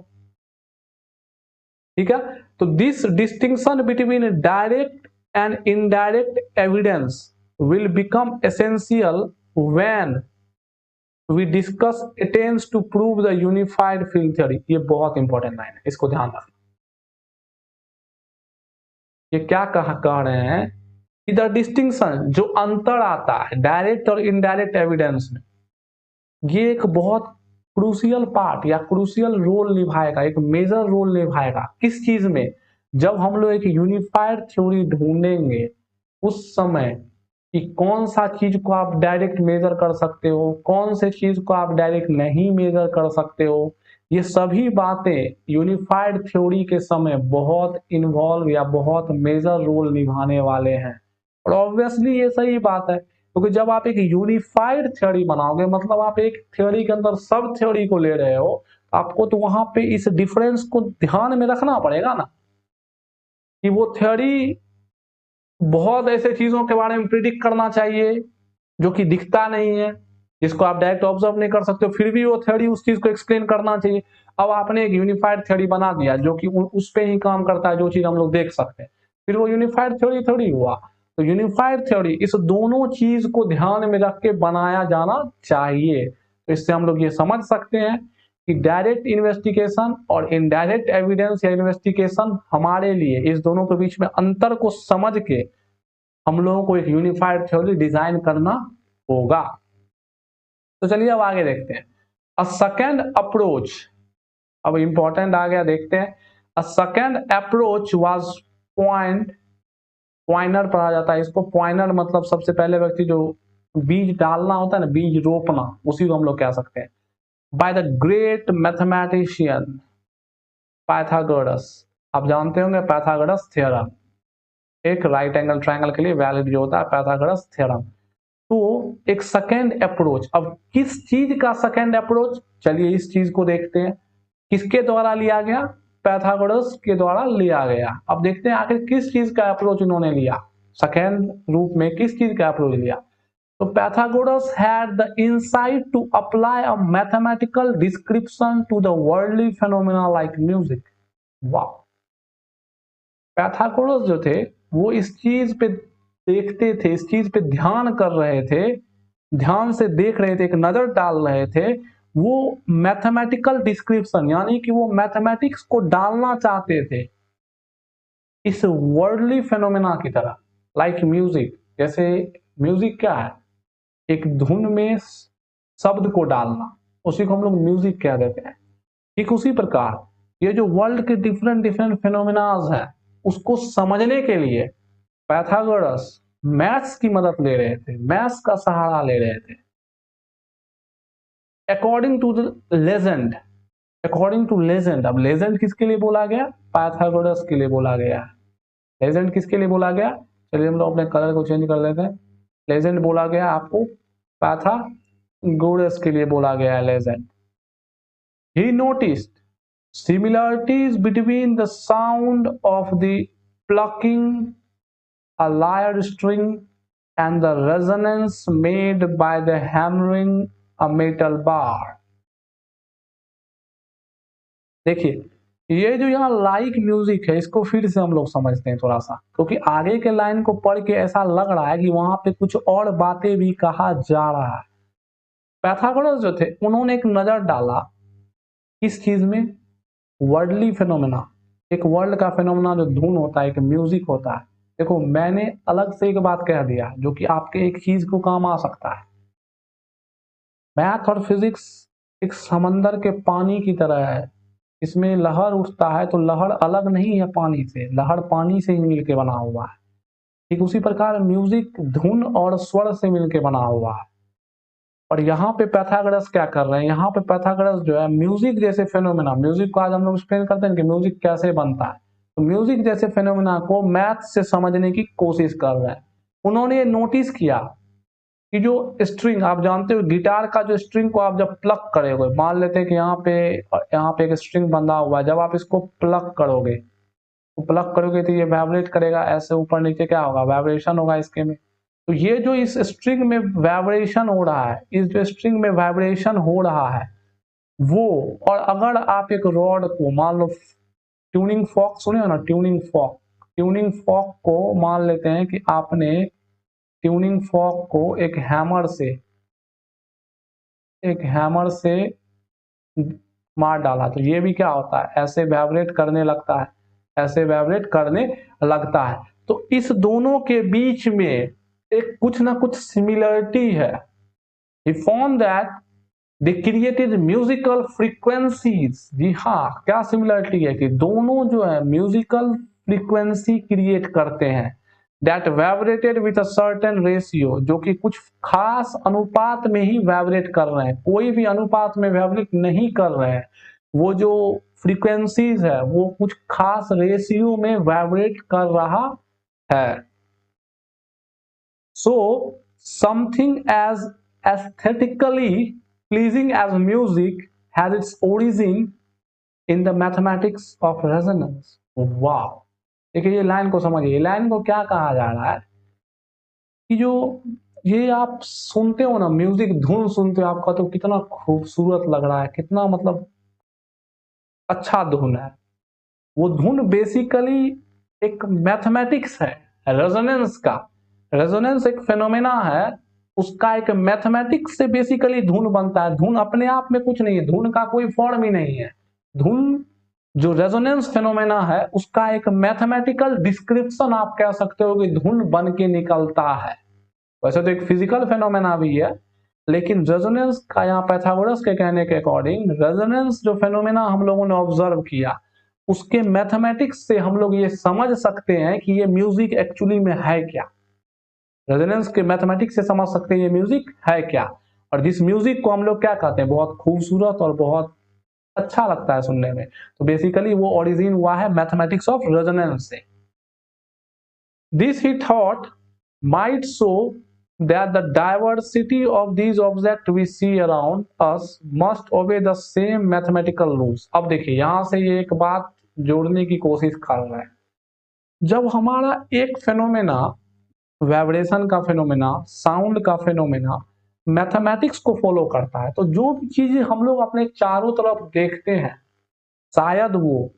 ठीक है, तो this distinction between direct and indirect evidence will become essential when we discuss attempts to prove the unified field theory. ये बहुत इंपॉर्टेंट लाइन है, इसको ध्यान रखना। ये क्या कह रहे हैं कि द डिस्टिंक्शन, जो अंतर आता है डायरेक्ट और इनडायरेक्ट एविडेंस में, ये एक बहुत क्रूशियल पार्ट या क्रूशियल रोल निभाएगा, एक मेजर रोल निभाएगा। किस चीज में, जब हम लोग एक यूनिफाइड थ्योरी ढूंढेंगे उस समय कि कौन सा चीज को आप डायरेक्ट मेजर कर सकते हो, कौन से चीज को आप डायरेक्ट नहीं मेजर कर सकते हो, ये सभी बातें यूनिफाइड थ्योरी के समय बहुत इन्वॉल्व या बहुत मेजर रोल निभाने वाले हैं। और ऑब्वियसली ये सही बात है, क्योंकि जब आप एक यूनिफाइड थ्योरी बनाओगे, मतलब आप एक थ्योरी के अंदर सब थ्योरी को ले रहे हो, आपको तो वहां पे इस डिफरेंस को ध्यान में रखना पड़ेगा ना, कि वो थ्योरी बहुत ऐसे चीजों के बारे में प्रिडिक्ट करना चाहिए जो कि दिखता नहीं है, जिसको आप डायरेक्ट ऑब्जर्व नहीं कर सकते हो, फिर भी वो थ्योरी उस चीज को एक्सप्लेन करना चाहिए। अब आपने एक यूनिफाइड थ्योरी बना दिया जो कि उस पे ही काम करता है, जो चीज हम लोग देख सकते हैं, फिर वो यूनिफाइड थ्योरी थोड़ी हुआ। तो यूनिफाइड थ्योरी इस दोनों चीज को ध्यान में रख के बनाया जाना चाहिए। तो इससे हम लोग ये समझ सकते हैं कि डायरेक्ट इन्वेस्टिगेशन और इनडायरेक्ट एविडेंस या इन्वेस्टिगेशन हमारे लिए इस दोनों के बीच में अंतर को समझ के हम लोगों को एक यूनिफाइड थ्योरी डिजाइन करना होगा। तो चलिए अब आगे देखते हैं। अ सेकेंड अप्रोच, अब इंपॉर्टेंट आ गया, देखते हैं। अ सेकेंड अप्रोच वाज पॉइनर पढ़ा जाता है इसको। पॉइनर मतलब सबसे पहले व्यक्ति जो बीज डालना होता है ना, बीज रोपना, उसी को हम लोग कह सकते हैं। By the great mathematician Pythagoras. आप जानते होंगे पाइथागोरस थ्योरम, एक राइट एंगल ट्रायंगल के लिए वैलिड जो होता है पाइथागोरस थ्योरम। तो एक सेकेंड अप्रोच, अब किस चीज का सेकेंड अप्रोच, चलिए इस चीज को देखते हैं। किसके द्वारा लिया गया? पाइथागोरस के द्वारा लिया गया। अब देखते हैं आखिर किस चीज का अप्रोच उन्होंने लिया, सेकेंड रूप में किस चीज का अप्रोच लिया। तो Pythagoras had the insight to apply a mathematical description to the worldly phenomena like music. वाह, पैथागोरस जो थे वो इस चीज पे देखते थे, इस चीज पे ध्यान कर रहे थे, ध्यान से देख रहे थे, एक नजर डाल रहे थे। वो मैथमेटिकल डिस्क्रिप्शन यानी कि वो मैथमेटिक्स को डालना चाहते थे इस वर्ल्डली फेनोमेना की तरह, लाइक म्यूजिक। जैसे म्यूजिक क्या है? एक धुन में शब्द को डालना, उसी को हम लोग म्यूजिक कह देते हैं। ठीक उसी प्रकार ये जो वर्ल्ड के डिफरेंट डिफरेंट फेनोमेनाज है, उसको समझने के लिए पाइथागोरस मैथ्स की मदद ले रहे थे, मैथ्स का सहारा ले रहे थे। According to the legend, according to legend, अब लेजेंड किसके लिए बोला गया? पाइथागोरस के लिए बोला गया। लेजेंड किसके लिए बोला गया? चलिए हम लोग अपने कलर को चेंज कर लेते हैं। लेजेंड बोला गया आपको पाइथागोरस के लिए बोला गया है legend. He noticed similarities between the sound of the plucking a lyre string and the resonance made by the hammering a metal bar। देखिए ये जो यहाँ लाइक म्यूजिक है, इसको फिर से हम लोग समझते हैं थोड़ा सा, क्योंकि आगे के लाइन को पढ़ के ऐसा लग रहा है कि वहां पे कुछ और बातें भी कहा जा रहा है। पाइथागोरस जो थे उन्होंने एक नजर डाला किस चीज में? वर्ल्डली फेनोमेना, एक वर्ल्ड का फेनोमेना जो धुन होता है, एक म्यूजिक होता है। देखो मैंने अलग से एक बात कह दिया जो कि आपके एक चीज को काम आ सकता है। मैथ और फिजिक्स एक समंदर के पानी की तरह है, इसमें लहर उठता है तो लहर अलग नहीं है पानी से, लहर पानी से ही मिलके बना हुआ है। ठीक उसी प्रकार म्यूजिक धुन और स्वर से मिलके बना हुआ है। और यहाँ पे पाइथागोरस क्या कर रहे हैं? यहाँ पे पाइथागोरस जो है म्यूजिक जैसे फेनोमेना, म्यूजिक को आज हम लोग एक्सप्लेन करते हैं कि म्यूजिक कैसे बनता है, तो म्यूजिक जैसे फेनोमेना को मैथ से समझने की कोशिश कर रहे हैं। उन्होंने नोटिस किया कि जो स्ट्रिंग, आप जानते हो गिटार का जो स्ट्रिंग को आप जब प्लग करोगे, मान लेते हैं कि यहाँ पे एक स्ट्रिंग बंधा हुआ है, जब आप इसको प्लग करोगे तो ये वाइब्रेट करेगा, ऐसे ऊपर नीचे क्या होगा? वाइब्रेशन होगा इसके में। तो ये जो इस स्ट्रिंग में वाइब्रेशन हो रहा है, इस जो स्ट्रिंग में वाइब्रेशन हो रहा है वो, और अगर आप एक रॉड को मान लो, ट्यूनिंग फॉक सुने हो ना, ट्यूनिंग फॉक, ट्यूनिंग फॉक को मान लेते हैं कि आपने ट्यूनिंग फॉक को एक हैमर से मार डाला, तो ये भी क्या होता है? ऐसे वाइब्रेट करने लगता है, ऐसे वाइब्रेट करने लगता है। तो इस दोनों के बीच में एक कुछ ना कुछ सिमिलरिटी है। He found that they created musical frequencies। जी हाँ, क्या सिमिलरिटी है कि दोनों जो है म्यूजिकल फ्रीक्वेंसी क्रिएट करते हैं, that vibrated with a certain ratio, जो कि कुछ खास अनुपात में ही वाइब्रेट कर रहे हैं, कोई भी अनुपात में वाइब्रेट नहीं कर रहे हैं। वो जो फ्रीक्वेंसीज है वो कुछ खास रेशियो में वाइब्रेट कर रहा है। So something as aesthetically pleasing as music has its origin in the mathematics of resonance. वाह, देखिए ये लाइन को समझिए, लाइन को क्या कहा जा रहा है कि जो ये आप सुनते हो ना, म्यूजिक धुन सुनते हो, आपका तो कितना खूबसूरत लग रहा है, कितना मतलब अच्छा धुन है। वो धुन बेसिकली एक मैथमेटिक्स है, रेजोनेंस का। रेजोनेंस एक फेनोमेना है, उसका एक मैथमेटिक्स से बेसिकली धुन बनता है। धुन अपने आप में कुछ नहीं है, धुन का कोई फॉर्म ही नहीं है। धुन जो रेजोनेंस फेनोमेना है उसका एक मैथमेटिकल डिस्क्रिप्शन आप कह सकते हो कि धुन बन के निकलता है। वैसे तो एक फिजिकल फेनोमेना भी है, लेकिन रेजोनेंस का यहाँ पाइथागोरस के कहने के अकॉर्डिंग रेजोनेंस जो फेनोमेना हम लोगों ने ऑब्जर्व किया, उसके मैथमेटिक्स से हम लोग ये समझ सकते हैं कि ये म्यूजिक एक्चुअली में है क्या। रेजोनेंस के मैथमेटिक्स से समझ सकते हैं ये म्यूजिक है क्या, और जिस म्यूजिक को हम लोग क्या कहते हैं, बहुत खूबसूरत और बहुत अच्छा लगता है सुनने में, तो बेसिकली वो ओरिजिन हुआ है मैथमेटिक्स ऑफ रेजोनेंस से। This he thought might show that the diversity of these objects we see around us must obey the same mathematical rules. अब देखिए यहां से ये एक बात जोड़ने की कोशिश कर रहा है। जब हमारा एक फेनोमेना, वाइब्रेशन का फेनोमेना, साउंड का फेनोमेना मैथमेटिक्स को फॉलो करता है, तो जो भी चीजें हम लोग अपने चारों तरफ देखते हैं शायद वो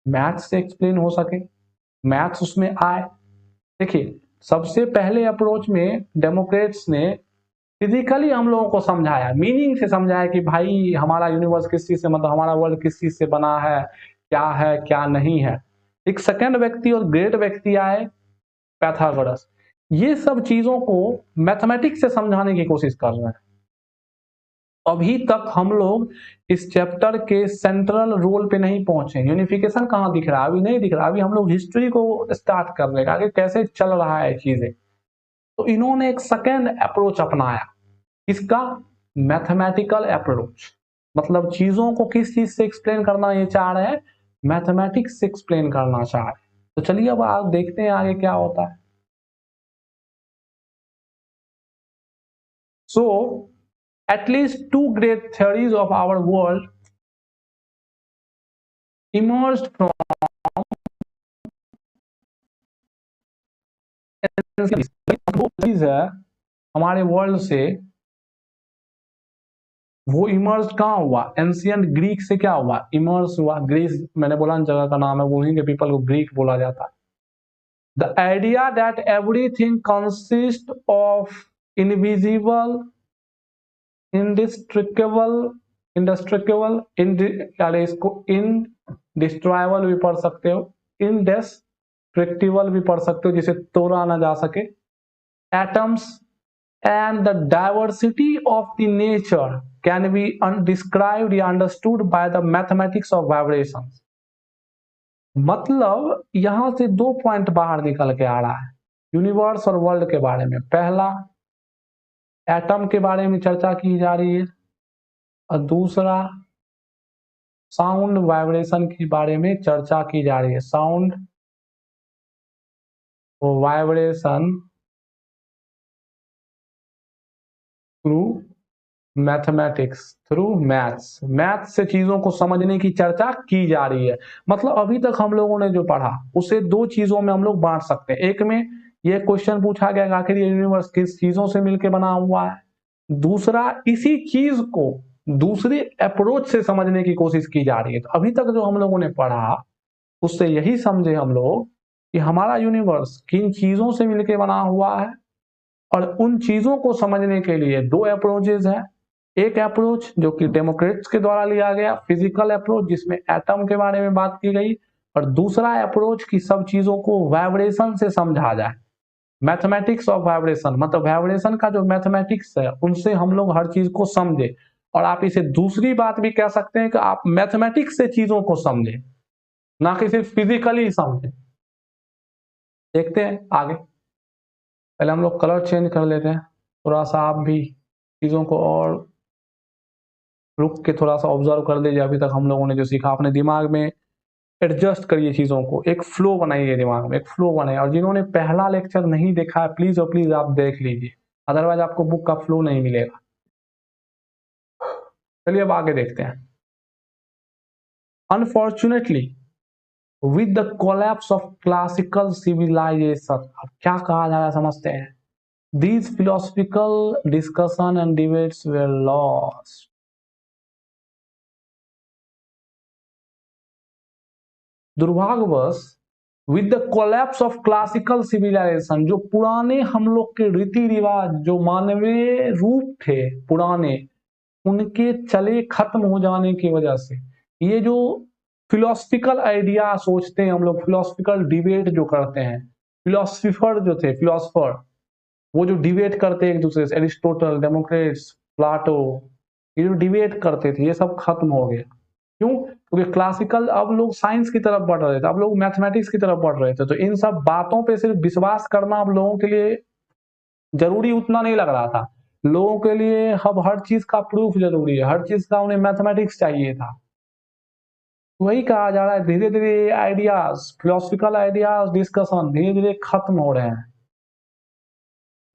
मैथ्स से एक्सप्लेन हो सके, मैथ्स उसमें आए। देखिए सबसे पहले अप्रोच में डेमोक्रेट्स ने फिजिकली हम लोगों को समझाया, मीनिंग से समझाया कि भाई हमारा यूनिवर्स किस चीज से, मतलब हमारा वर्ल्ड किस चीज से बना है क्या नहीं है। एक सेकंड व्यक्ति और ग्रेट व्यक्ति आए, पैथागोरस। ये सब चीजों को मैथमेटिक्स से समझाने की कोशिश कर रहे हैं। अभी तक हम लोग इस चैप्टर के सेंट्रल रोल पे नहीं पहुंचे। यूनिफिकेशन कहाँ दिख रहा है, अभी नहीं दिख रहा। अभी हम लोग हिस्ट्री को स्टार्ट कर रहे हैं, आगे कैसे चल रहा है चीजें। तो इन्होंने एक सेकेंड अप्रोच अपनाया, इसका मैथमेटिकल अप्रोच, मतलब चीजों को किस चीज से एक्सप्लेन करना ये चाह रहे हैं, मैथमेटिक्स से एक्सप्लेन करना चाह रहे हैं। तो चलिए अब आप देखते हैं आगे क्या होता है। सो at least two great theories of our world emerged from है हमारे वर्ल्ड से, वो इमर्ज कहाँ हुआ, एंशियंट ग्रीक से क्या हुआ, इमर्ज हुआ। ग्रीस मैंने बोला ना जगह का नाम है, वहीं के पीपल को ग्रीक बोला जाता है। The idea that everything consist of invisible, indestructible, इसको इनडिस्ट्रॉयबल भी पढ़ सकते हो, इनडेस्ट्रक्टिबल भी पढ़ सकते हो, जिसे तोड़ा ना जा सके, atoms and the diversity of the nature can be described या understood by the mathematics of vibrations। मतलब यहां से दो पॉइंट बाहर निकल के आ रहा है यूनिवर्स और वर्ल्ड के बारे में। पहला, एटम के बारे में चर्चा की जा रही है, और दूसरा साउंड वाइब्रेशन के बारे में चर्चा की जा रही है। Sound vibration through mathematics, through maths, maths से चीजों को समझने की चर्चा की जा रही है। मतलब अभी तक हम लोगों ने जो पढ़ा उसे दो चीजों में हम लोग बांट सकते हैं। एक में ये क्वेश्चन पूछा गया कि आखिर ये यूनिवर्स किस चीजों से मिलकर बना हुआ है। दूसरा, इसी चीज को दूसरे अप्रोच से समझने की कोशिश की जा रही है। तो अभी तक जो हम लोगों ने पढ़ा उससे यही समझे हम लोग कि हमारा यूनिवर्स किन चीजों से मिलकर बना हुआ है, और उन चीजों को समझने के लिए दो अप्रोचेज हैं। एक अप्रोच जो कि डेमोक्रेट्स के द्वारा लिया गया, फिजिकल अप्रोच, जिसमें एटम के बारे में बात की गई, और दूसरा अप्रोच की सब चीजों को वाइब्रेशन से समझा जाए, मैथमेटिक्स ऑफ वाइब्रेशन, मतलब वाइब्रेशन का जो मैथमेटिक्स है उनसे हम लोग हर चीज को समझे। और आप इसे दूसरी बात भी कह सकते हैं कि आप मैथमेटिक्स से चीजों को समझे, ना कि सिर्फ फिजिकली समझे। देखते हैं आगे। पहले हम लोग कलर चेंज कर लेते हैं, थोड़ा सा आप भी चीजों को और रुक के थोड़ा सा ऑब्जर्व कर लीजिए। अभी तक हम लोगों ने जो सीखा अपने दिमाग में एडजस्ट करिए चीज़ों को, एक फ्लो बनाइए दिमाग में, एक फ्लो बनाइए। और जिन्होंने पहला लेक्चर नहीं देखा है प्लीज़ और प्लीज़ आप देख लीजिए, अदरवाइज आपको बुक का फ्लो नहीं मिलेगा। चलिए अब आगे देखते हैं। Unfortunately with the collapse of classical civilisation, अब क्या कहा जा रहा है समझते हैं। These philosophical discussion and debates were lost. दुर्भाग्यवश with the collapse of classical civilisation, जो पुराने हम लोग के रीति रिवाज, जो मानवीय रूप थे पुराने, उनके चले खत्म हो जाने की वजह से ये जो फिलोसफिकल आइडिया सोचते हैं हम लोग, फिलोसफिकल डिबेट जो करते हैं, फिलोसफर जो थे, फिलोसफर वो जो डिबेट करते एक दूसरे से, एरिस्टोटल, डेमोक्रेट्स, प्लाटो, ये जो डिबेट करते थे ये सब खत्म हो गया। क्यों? क्योंकि क्लासिकल, अब लोग साइंस की तरफ बढ़ रहे थे, अब लोग मैथमेटिक्स की तरफ बढ़ रहे थे, तो इन सब बातों पे सिर्फ विश्वास करना अब लोगों के लिए जरूरी उतना नहीं लग रहा था। लोगों के लिए अब हर चीज का प्रूफ जरूरी है, हर चीज का उन्हें मैथमेटिक्स चाहिए था। वही कहा जा रहा है, धीरे धीरे आइडियाज, फिलोसफिकल आइडियाज डिस्कशन धीरे धीरे खत्म हो रहे हैं।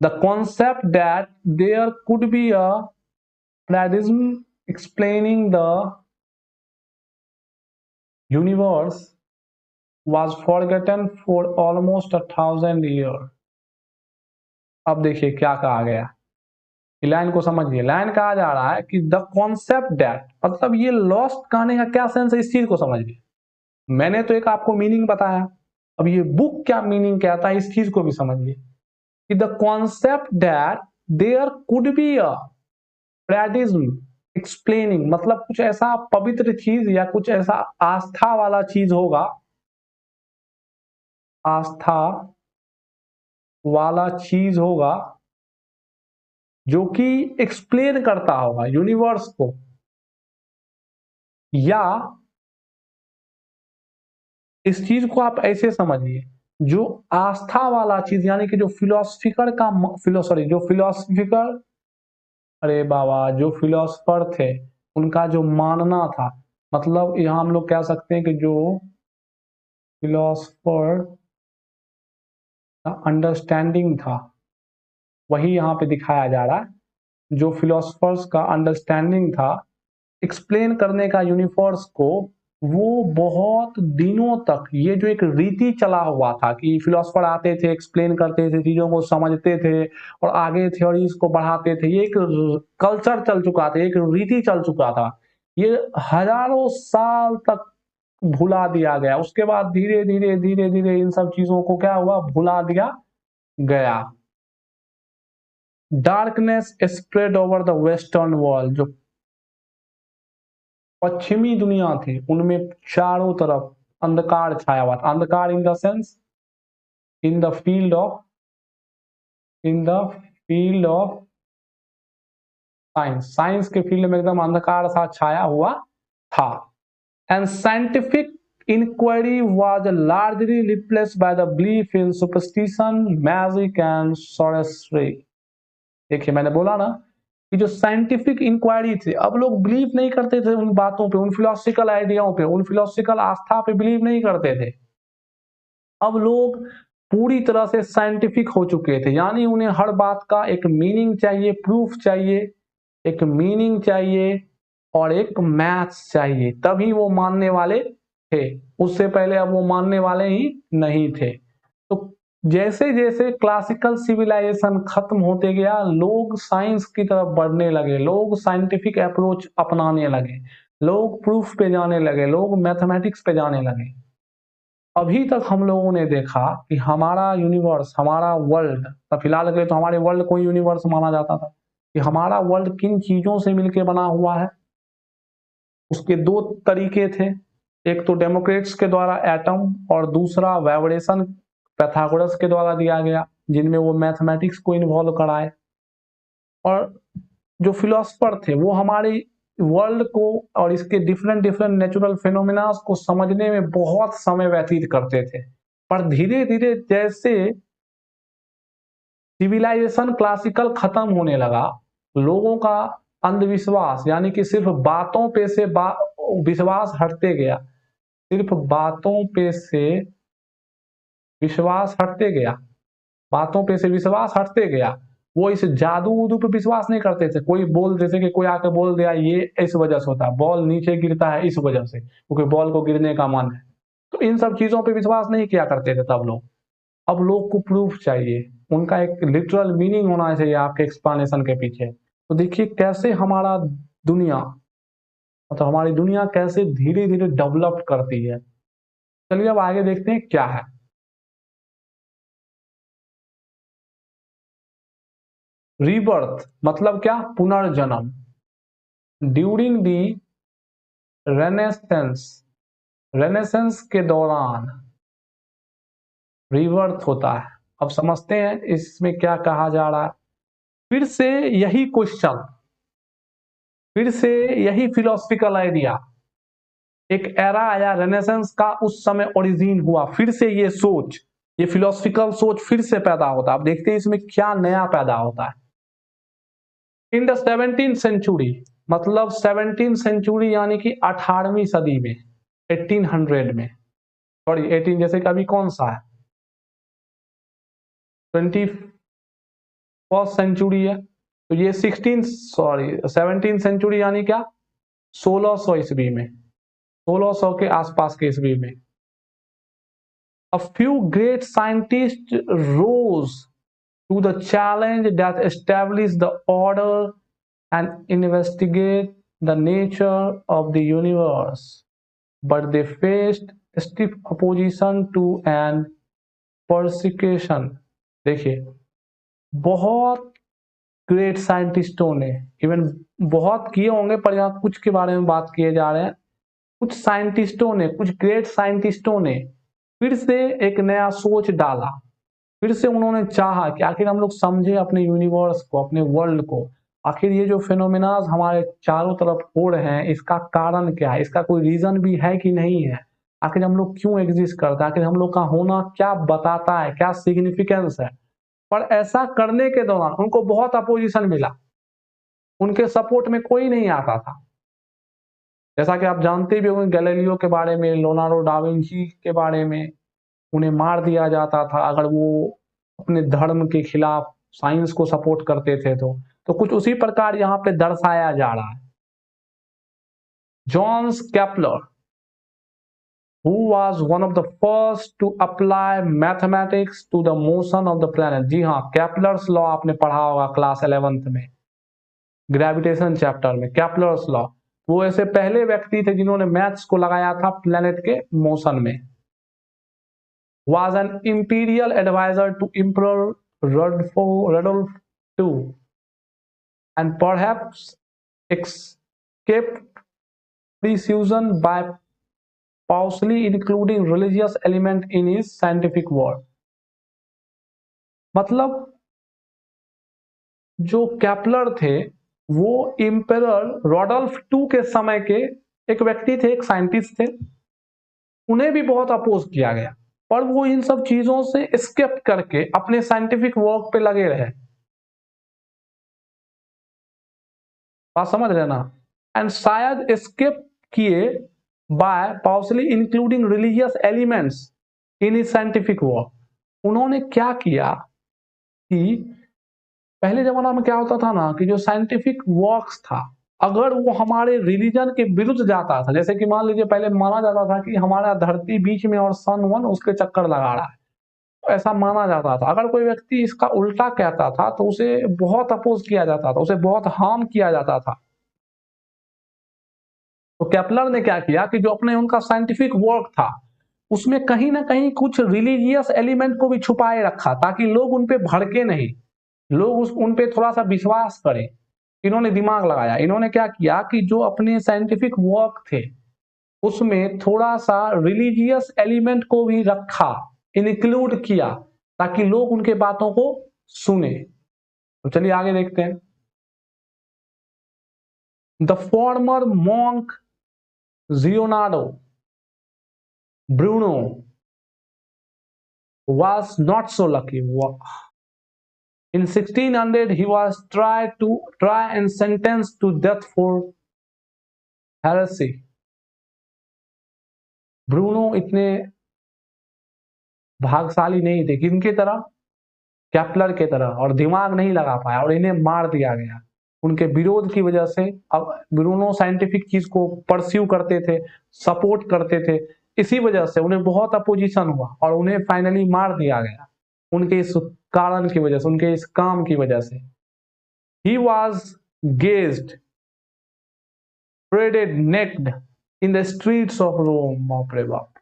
The concept that there could be a paradigm explaining the universe was forgotten for almost 1,000 years. अब देखिए क्या कहा गया, लाइन को समझिए। लाइन कहा जा रहा है कि द कॉन्सेप्ट दैट, मतलब ये लॉस्ट कहने का क्या सेंस है, इस चीज को समझिए। मैंने तो एक आपको मीनिंग बताया, अब ये बुक क्या मीनिंग कहता है इस चीज को भी समझिए कि the concept that there could be a paradigm explaining, मतलब कुछ ऐसा पवित्र चीज या कुछ ऐसा आस्था वाला चीज होगा, आस्था वाला चीज होगा जो कि एक्सप्लेन करता होगा यूनिवर्स को, या इस चीज को आप ऐसे समझिए, जो आस्था वाला चीज यानी कि जो फिलोसफिकर का जो फिलोसफिकर, अरे बाबा, जो फिलोसफर थे उनका जो मानना था, मतलब यहां हम लोग कह सकते हैं कि जो फिलोसफर का अंडरस्टैंडिंग था वही यहाँ पे दिखाया जा रहा है। जो फिलोसफर्स का अंडरस्टैंडिंग था एक्सप्लेन करने का यूनिवर्स को, वो बहुत दिनों तक ये जो एक रीति चला हुआ था कि फिलोसफर आते थे, एक्सप्लेन करते थे, चीजों को समझते थे और आगे थ्योरीज को बढ़ाते थे, ये एक कल्चर चल चुका था, एक रीति चल चुका था, ये हजारों साल तक भुला दिया गया। उसके बाद धीरे धीरे धीरे धीरे इन सब चीजों को क्या हुआ, भुला दिया गया। Darkness spread over the western world, जो पश्चिमी दुनिया थी उनमें चारों तरफ अंधकार छाया हुआ था। अंधकार in the sense, in the field of, in the field of science, science के फील्ड में एकदम अंधकार सा छाया हुआ था। And scientific inquiry was largely replaced by the belief in superstition, magic and sorcery. देखिए मैंने बोला ना कि जो साइंटिफिक इंक्वायरी थी, अब लोग बिलीव नहीं करते थे उन बातों पे, उन फिलोसफिकल आइडियाओं पे, उन फिलोसफिकल आस्था पे बिलीव नहीं करते थे। अब लोग पूरी तरह से साइंटिफिक हो चुके थे, यानी उन्हें हर बात का एक मीनिंग चाहिए, प्रूफ चाहिए, एक मीनिंग चाहिए और एक मैथ्स चाहिए, तभी वो मानने वाले थे। उससे पहले अब वो मानने वाले ही नहीं थे। तो जैसे जैसे क्लासिकल सिविलाइजेशन खत्म होते गया, लोग साइंस की तरफ बढ़ने लगे, लोग साइंटिफिक अप्रोच अपनाने लगे, लोग प्रूफ पे जाने लगे, लोग मैथमेटिक्स पे जाने लगे। अभी तक हम लोगों ने देखा कि हमारा यूनिवर्स, हमारा वर्ल्ड, फिलहाल के लिए तो हमारे वर्ल्ड को यूनिवर्स माना जाता था, कि हमारा वर्ल्ड किन चीजों से मिलकर बना हुआ है। उसके दो तरीके थे, एक तो डेमोक्रेट्स के द्वारा एटम और दूसरा वाइब्रेशन पैथागोरस के द्वारा दिया गया, जिनमें वो मैथमेटिक्स को इन्वॉल्व कराए। और जो फिलोसफर थे वो हमारे वर्ल्ड को और इसके डिफरेंट डिफरेंट नेचुरल फिनोमिना को समझने में बहुत समय व्यतीत करते थे। पर धीरे धीरे जैसे सिविलाइजेशन क्लासिकल खत्म होने लगा, लोगों का अंधविश्वास यानी कि सिर्फ बातों पे से विश्वास हटते गया, सिर्फ बातों पे से विश्वास हटते गया, बातों पे से विश्वास हटते गया। वो इस जादू उदू पे विश्वास नहीं करते थे। कोई बोल, जैसे कि कोई आके बोल दिया ये इस वजह से होता है, बॉल नीचे गिरता है इस वजह से, क्योंकि बॉल को गिरने का मन है, तो इन सब चीजों पे विश्वास नहीं किया करते थे तब लोग। अब लोग को प्रूफ चाहिए, उनका एक लिटरल मीनिंग होना चाहिए आपके एक्सप्लेनेशन के पीछे। तो देखिए कैसे हमारा दुनिया, मतलब हमारी दुनिया कैसे धीरे धीरे डेवलप करती है। चलिए अब आगे देखते हैं क्या है। रीबर्थ मतलब क्या? पुनर्जन्म। ड्यूरिंग दी रेनेसेंस, रेनेसेंस के दौरान रीबर्थ होता है। अब समझते हैं इसमें क्या कहा जा रहा है। फिर से यही क्वेश्चन, फिर से यही फिलोसफिकल आइडिया, एक एरा आया रेनेसेंस का, उस समय ओरिजिन हुआ, फिर से ये सोच, ये फिलोसफिकल सोच फिर से पैदा होता है। अब देखते हैं इसमें क्या नया पैदा होता है। इन द 17th सेंचुरी, मतलब 17th सेंचुरी यानी कि 18वीं सदी में, 1800 में, सॉरी 18 जैसे कि अभी कौन सा है, 21st सेंचुरी है, तो ये 17th सेंचुरी यानी क्या, 1600 ईस्वी में, 1600 के आसपास के ईस्वी में। A few great scientists rose to the challenge that established the order and investigate the nature of the universe, but they faced stiff opposition to an persecution। देखिए, बहुत ग्रेट साइंटिस्टों ने, इवन बहुत किए होंगे पर यहाँ कुछ के बारे में बात किए जा रहे हैं, कुछ साइंटिस्टों ने, कुछ ग्रेट साइंटिस्टों ने फिर से एक नया सोच डाला। फिर से उन्होंने चाहा कि आखिर हम लोग समझे अपने यूनिवर्स को, अपने वर्ल्ड को। आखिर ये जो फिनोमेनाज हमारे चारों तरफ हो रहे हैं, इसका कारण क्या है, इसका कोई रीजन भी है कि नहीं है, आखिर हम लोग क्यों एग्जिस्ट करते हैं, आखिर हम लोग का होना क्या बताता है, क्या सिग्निफिकेंस है। पर ऐसा करने के दौरान उनको बहुत अपोजिशन मिला, उनके सपोर्ट में कोई नहीं आता था। जैसा कि आप जानते भी होंगे गैलीलियो के बारे में, लियोनार्डो डा विंची के बारे में, उन्हें मार दिया जाता था अगर वो अपने धर्म के खिलाफ साइंस को सपोर्ट करते थे। तो कुछ उसी प्रकार यहाँ पे दर्शाया जा रहा है। Johannes Kepler, who was one of the first to apply mathematics to the motion of the planet। जी हाँ, केपलर्स लॉ आपने पढ़ा होगा क्लास 11th में, ग्रेविटेशन चैप्टर में, केपलर्स लॉ। वो ऐसे पहले व्यक्ति थे जिन्होंने मैथ्स को लगाया था प्लेनेट के मोशन में। Was an imperial advisor to Emperor Rudolf II and perhaps escaped persecution by partially including religious element in his scientific work। मतलब जो केपलर थे वो इम्पेरर रॉडल्फ टू के समय के एक व्यक्ति थे, एक साइंटिस्ट थे, उन्हें भी बहुत अपोज किया गया, पर वो इन सब चीजों से एस्केप करके अपने साइंटिफिक वर्क पे लगे रहे। बात समझ रहे ना? एंड शायद एस्केप किए by partially including religious elements in his scientific work. उन्होंने क्या किया कि पहले जमाना में क्या होता था ना कि जो साइंटिफिक वर्क्स था, अगर वो हमारे रिलीजन के विरुद्ध जाता था, जैसे कि मान लीजिए पहले माना जाता था कि हमारा धरती बीच में और सन वन उसके चक्कर लगा रहा है, तो ऐसा माना जाता था। अगर कोई व्यक्ति इसका उल्टा कहता था तो उसे बहुत अपोज किया जाता था, उसे बहुत हार्म किया जाता था। तो केपलर ने क्या किया कि जो अपने उनका साइंटिफिक वर्क था उसमें कहीं ना कहीं कुछ रिलीजियस एलिमेंट को भी छुपाए रखा, ताकि लोग उन पे भड़के नहीं, लोग उन पे थोड़ा सा विश्वास करें। इन्होंने दिमाग लगाया, इन्होंने क्या किया कि जो अपने साइंटिफिक वर्क थे उसमें थोड़ा सा रिलीजियस एलिमेंट को भी रखा, इंक्लूड किया, ताकि लोग उनके बातों को सुने। तो चलिए आगे देखते हैं। The former monk Giordano Bruno was not so lucky। In 1600 he was tried and sentenced to death for heresy। Bruno इतने भाग्यशाली नहीं थे किनकी तरह, केपलर के तरह, और दिमाग नहीं लगा पाया और इन्हें मार दिया गया उनके विरोध की वजह से। अब ब्रूनो साइंटिफिक चीज को परस्यू करते थे, सपोर्ट करते थे, इसी वजह से उन्हें बहुत अपोजिशन हुआ और उन्हें फाइनली मार दिया गया उनके इस कारण की वजह से, उनके इस काम की वजह से। He was gazed, paraded naked in the streets of Rome, बाप रे बाप,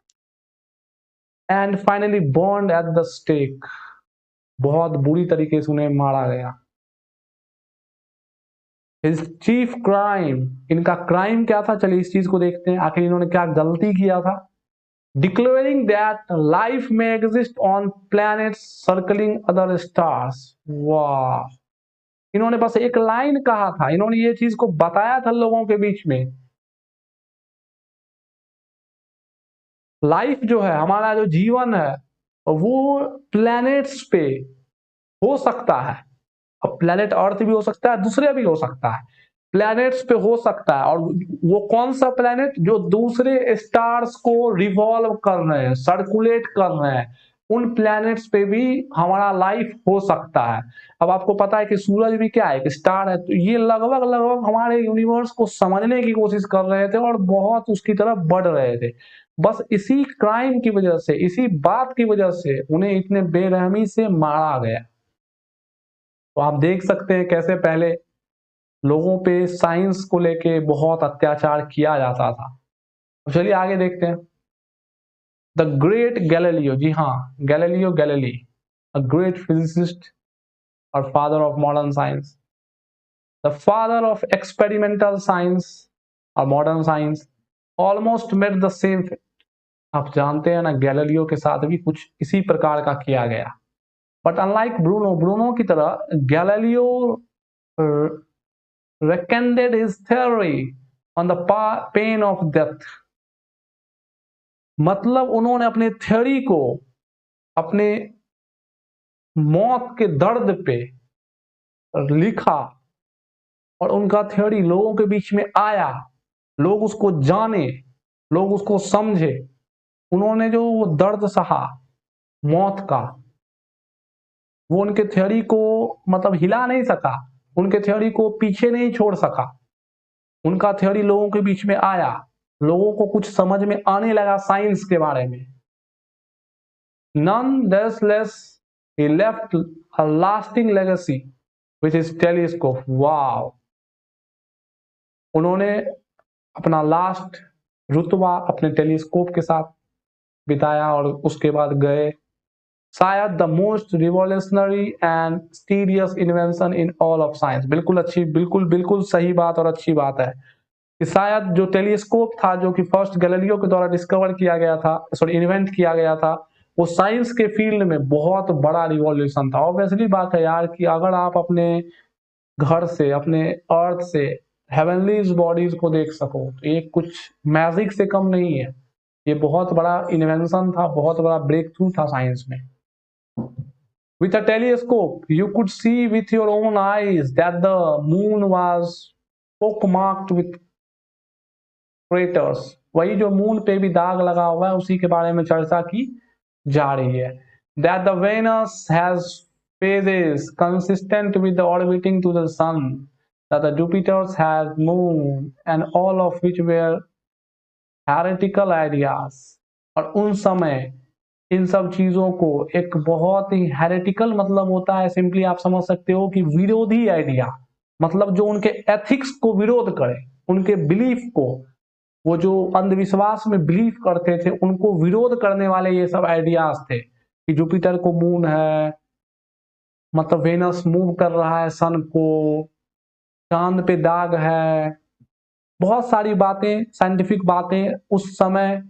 and finally burned at the stake, बहुत बुरी तरीके से उन्हें मारा गया। His chief crime, इनका क्राइम क्या था, चलिए इस चीज को देखते हैं, आखिर इन्होंने क्या गलती किया था। Declaring that life may exist on planets circling other stars, वाह, इन्होंने बस एक लाइन कहा था, इन्होंने ये चीज को बताया था लोगों के बीच में, लाइफ जो है, हमारा जो जीवन है वो प्लैनेट्स पे हो सकता है। अब प्लैनेट अर्थ भी हो सकता है, दूसरे भी हो सकता है, प्लैनेट्स पे हो सकता है। और वो कौन सा प्लैनेट, जो दूसरे स्टार्स को रिवॉल्व कर रहे हैं, सर्कुलेट कर रहे हैं, उन प्लैनेट्स पे भी हमारा लाइफ हो सकता है। अब आपको पता है कि सूरज भी क्या है, एक स्टार है, तो ये लगभग लगभग हमारे यूनिवर्स को समझने की कोशिश कर रहे थे और बहुत उसकी तरफ बढ़ रहे थे। बस इसी क्राइम की वजह से, इसी बात की वजह से उन्हें इतने बेरहमी से मारा गया। तो आप देख सकते हैं कैसे पहले लोगों पे साइंस को लेके बहुत अत्याचार किया जाता था। तो चलिए आगे देखते हैं। द ग्रेट गैलीलियो, जी हाँ, Galileo Galilei, a great physicist और father of modern science, the father of experimental science और modern science, almost met the same. आप जानते हैं ना, गैलीलियो के साथ भी कुछ इसी प्रकार का किया गया। बट अनलाइक ब्रूनो, ब्रूनो की तरह Galileo recommended his theory on the pain of death, मतलब उन्होंने अपने थ्योरी को अपने मौत के दर्द पे लिखा और उनका थ्योरी लोगों के बीच में आया, लोग उसको जाने, लोग उसको समझे। उन्होंने जो वो दर्द सहा मौत का, वो उनके थ्योरी को मतलब हिला नहीं सका, उनके थ्योरी को पीछे नहीं छोड़ सका। उनका थ्योरी लोगों के बीच में आया, लोगों को कुछ समझ में आने लगा साइंस के बारे में। Nonetheless, he left a lasting legacy with his telescope. Wow! उन्होंने अपना लास्ट रुतबा अपने टेलीस्कोप के साथ बिताया और उसके बाद गए। शायद the most revolutionary and serious invention in all of science, बिल्कुल अच्छी, बिल्कुल बिल्कुल सही बात और अच्छी बात है कि शायद जो टेलीस्कोप था, जो कि फर्स्ट गैलीलियो के द्वारा डिस्कवर किया गया था, सॉरी इन्वेंट किया गया था, वो साइंस के फील्ड में बहुत बड़ा रिवॉल्यूशन था। ऑब्वियसली बात है यार कि अगर आप अपने घर से, अपने अर्थ से हेवनलीज बॉडीज को देख सको तो ये कुछ मैजिक से कम नहीं है। ये बहुत बड़ा इन्वेंशन था, बहुत बड़ा ब्रेक थ्रू था साइंस में। With a telescope, you could see with your own eyes that the moon was pockmarked with craters. वही जो मून पे भी दाग लगा हुआ है उसी के बारे में चर्चा की जा रही है। That the Venus has phases consistent with the orbiting to the sun. That the Jupiters has moon and all of which were heretical ideas. और उन समय इन सब चीजों को एक बहुत ही हेरेटिकल, मतलब होता है सिंपली आप समझ सकते हो कि विरोधी आइडिया, मतलब जो उनके एथिक्स को विरोध करे, उनके बिलीफ को, वो जो अंधविश्वास में बिलीव करते थे उनको विरोध करने वाले ये सब आइडियाज थे कि जुपिटर को मून है, मतलब वेनस मूव कर रहा है सन को, चांद पे दाग है, बहुत सारी बातें, साइंटिफिक बातें उस समय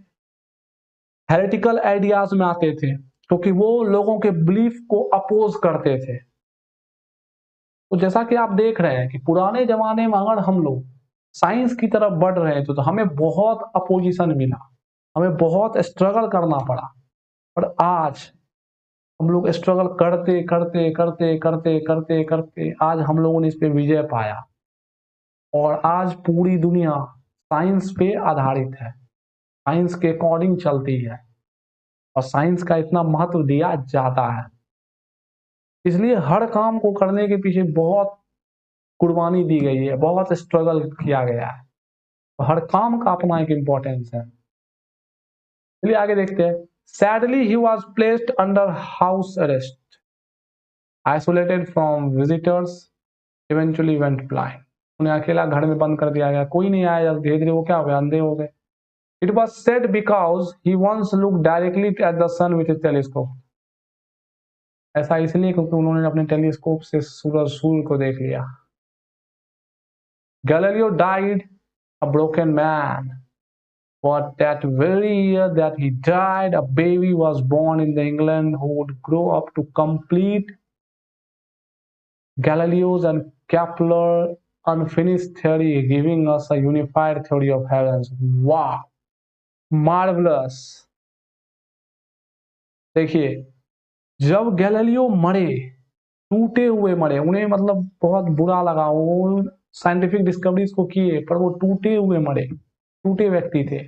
हेरेटिकल आइडियाज में आते थे क्योंकि वो लोगों के बिलीफ को अपोज करते थे। तो जैसा कि आप देख रहे हैं कि पुराने जमाने में अगर हम लोग साइंस की तरफ बढ़ रहे थे तो हमें बहुत अपोजिशन मिला, हमें बहुत स्ट्रगल करना पड़ा। और आज हम लोग स्ट्रगल करते करते करते करते करते करते आज हम लोगों ने इस पे विजय पाया और आज पूरी दुनिया साइंस पे आधारित है। साइंस के अकॉर्डिंग चलती है और साइंस का इतना महत्व दिया जाता है। इसलिए हर काम को करने के पीछे बहुत कुर्बानी दी गई है, बहुत स्ट्रगल किया गया है। हर काम का अपना एक इम्पोर्टेंस है। चलिए आगे देखते हैं। Sadly he was placed under house arrest, isolated from visitors, eventually went blind. उन्हें अकेला घर में बंद कर दिया गया, कोई नहीं आया। धीरे धीरे वो क्या हो गए, अंधे हो गए। It was said because he once look directly at the sun with his telescope. ऐसा इसलिए क्योंकि उन्होंने अपने टेलीस्कोप से सूर्य को देख लिया। Galileo died a broken man, but that very year that he died, a baby was born in the England who would grow up to complete Galileo's and Kepler's unfinished theory, giving us a unified theory of heavens. Wow, marvelous! देखिए, जब Galileo मरे, टूटे हुए मरे, उन्हें मतलब बहुत बुरा लगा। वो साइंटिफिक डिस्कवरीज को किए पर वो टूटे हुए मरे, टूटे व्यक्ति थे।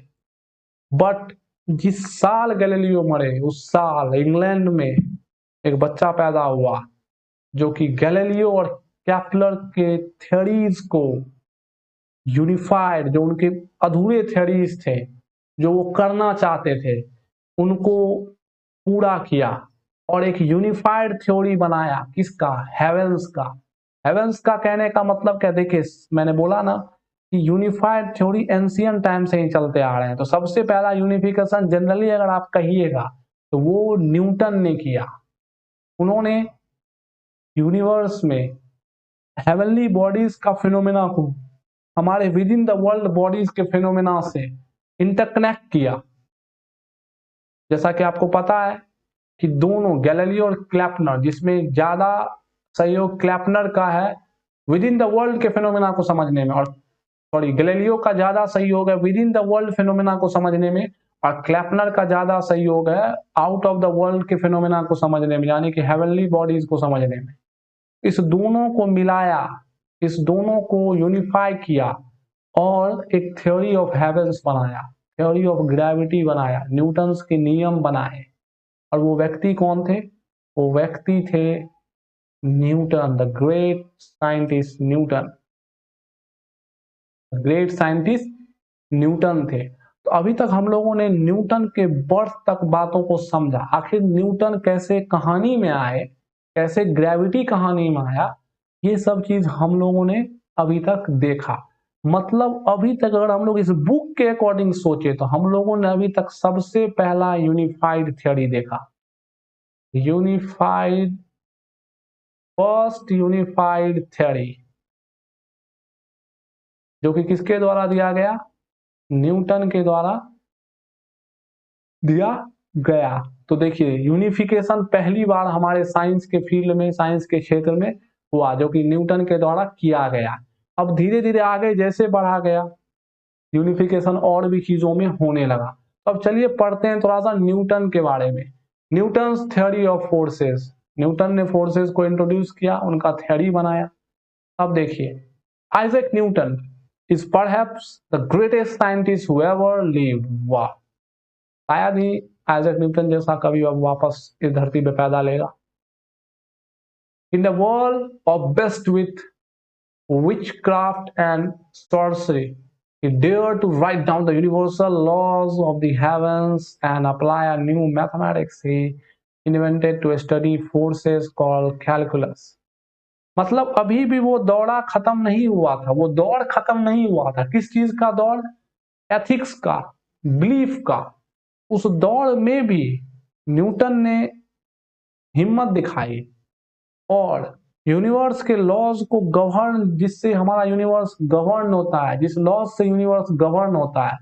बट जिस साल गैलीलियो मरे, उस साल इंग्लैंड में एक बच्चा पैदा हुआ जो कि गैलीलियो और केपलर के थ्योरीज को यूनिफाइड, जो उनके अधूरे थ्योरीज थे जो वो करना चाहते थे, उनको पूरा किया और एक यूनिफाइड थ्योरी बनाया। किसका? हेवेंस का। हेवेंस का कहने का मतलब क्या? देखिए, मैंने बोला ना कि यूनिफाइड थ्योरी एंशियंट टाइम से ही चलते आ रहे हैं। तो सबसे पहला यूनिफिकेशन जनरली अगर आप कहिएगा तो वो न्यूटन ने किया। उन्होंने यूनिवर्स में हेवनली बॉडीज का फिनोमेना को हमारे with in the world bodies के फिनोमेना से इंटरकनेक्ट किया। जैसा कि आपको पता है कि दोनों गैलीलियो और क्लैपनर, जिसमें ज्यादा सहयोग क्लैपनर का है विद इन द वर्ल्ड के फिनोमेना को समझने में, और सॉरी गैलीलियो का ज्यादा सहयोग है with in the world phenomena को समझने में, और क्लैपनर का ज्यादा सहयोग है आउट ऑफ द वर्ल्ड के फिनोमेना को समझने में, यानी कि हेवनली बॉडीज को समझने में। इस दोनों को मिलाया, इस दोनों को यूनिफाई किया और एक थ्योरी ऑफ हेवेंस बनाया, थ्योरी ऑफ ग्रेविटी बनाया, न्यूटन्स के नियम बनाए। और वो व्यक्ति कौन थे? वो व्यक्ति थे Newton, the great scientist Newton. Great scientist Newton थे। तो अभी तक हम लोगों ने न्यूटन के बर्थ तक बातों को समझा। आखिर न्यूटन कैसे कहानी में आए, कैसे ग्रेविटी कहानी में आया, ये सब चीज हम लोगों ने अभी तक देखा। मतलब अभी तक अगर हम लोग इस बुक के अकॉर्डिंग सोचे तो हम लोगों ने अभी तक सबसे पहला यूनिफाइड थ्योरी देखा। यूनिफाइड, फर्स्ट यूनिफाइड थ्योरी, जो कि किसके द्वारा दिया गया? न्यूटन के द्वारा दिया गया। तो देखिए, यूनिफिकेशन पहली बार हमारे साइंस के फील्ड में, साइंस के क्षेत्र में हुआ, जो कि न्यूटन के द्वारा किया गया। अब धीरे धीरे आगे जैसे बढ़ा गया, यूनिफिकेशन और भी चीजों में होने लगा। अब चलिए पढ़ते हैं थोड़ा सा न्यूटन के बारे में। Newton's theory of forces. Newton ने फोर्सेस को इंट्रोड्यूस किया, उनका थ्योरी बनाया। अब देखिए, Isaac Newton is perhaps the greatest scientist who ever lived. वाह, शायद ही आइजैक न्यूटन जैसा कभी अब वापस इस धरती पे पैदा लेगा। In the world obsessed with witchcraft and sorcery, he dared to write down the universal laws of the heavens and apply a new mathematics he invented to study forces called calculus. मतलब अभी भी वो दौड़ा खत्म नहीं हुआ था, वो दौड़ खत्म नहीं हुआ था। किस चीज का दौड़? एथिक्स का, बिलीफ का। उस दौड़ में भी न्यूटन ने हिम्मत दिखाई और यूनिवर्स के लॉज को गवर्न, जिससे हमारा यूनिवर्स गवर्न होता है, जिस लॉज से यूनिवर्स गवर्न होता है,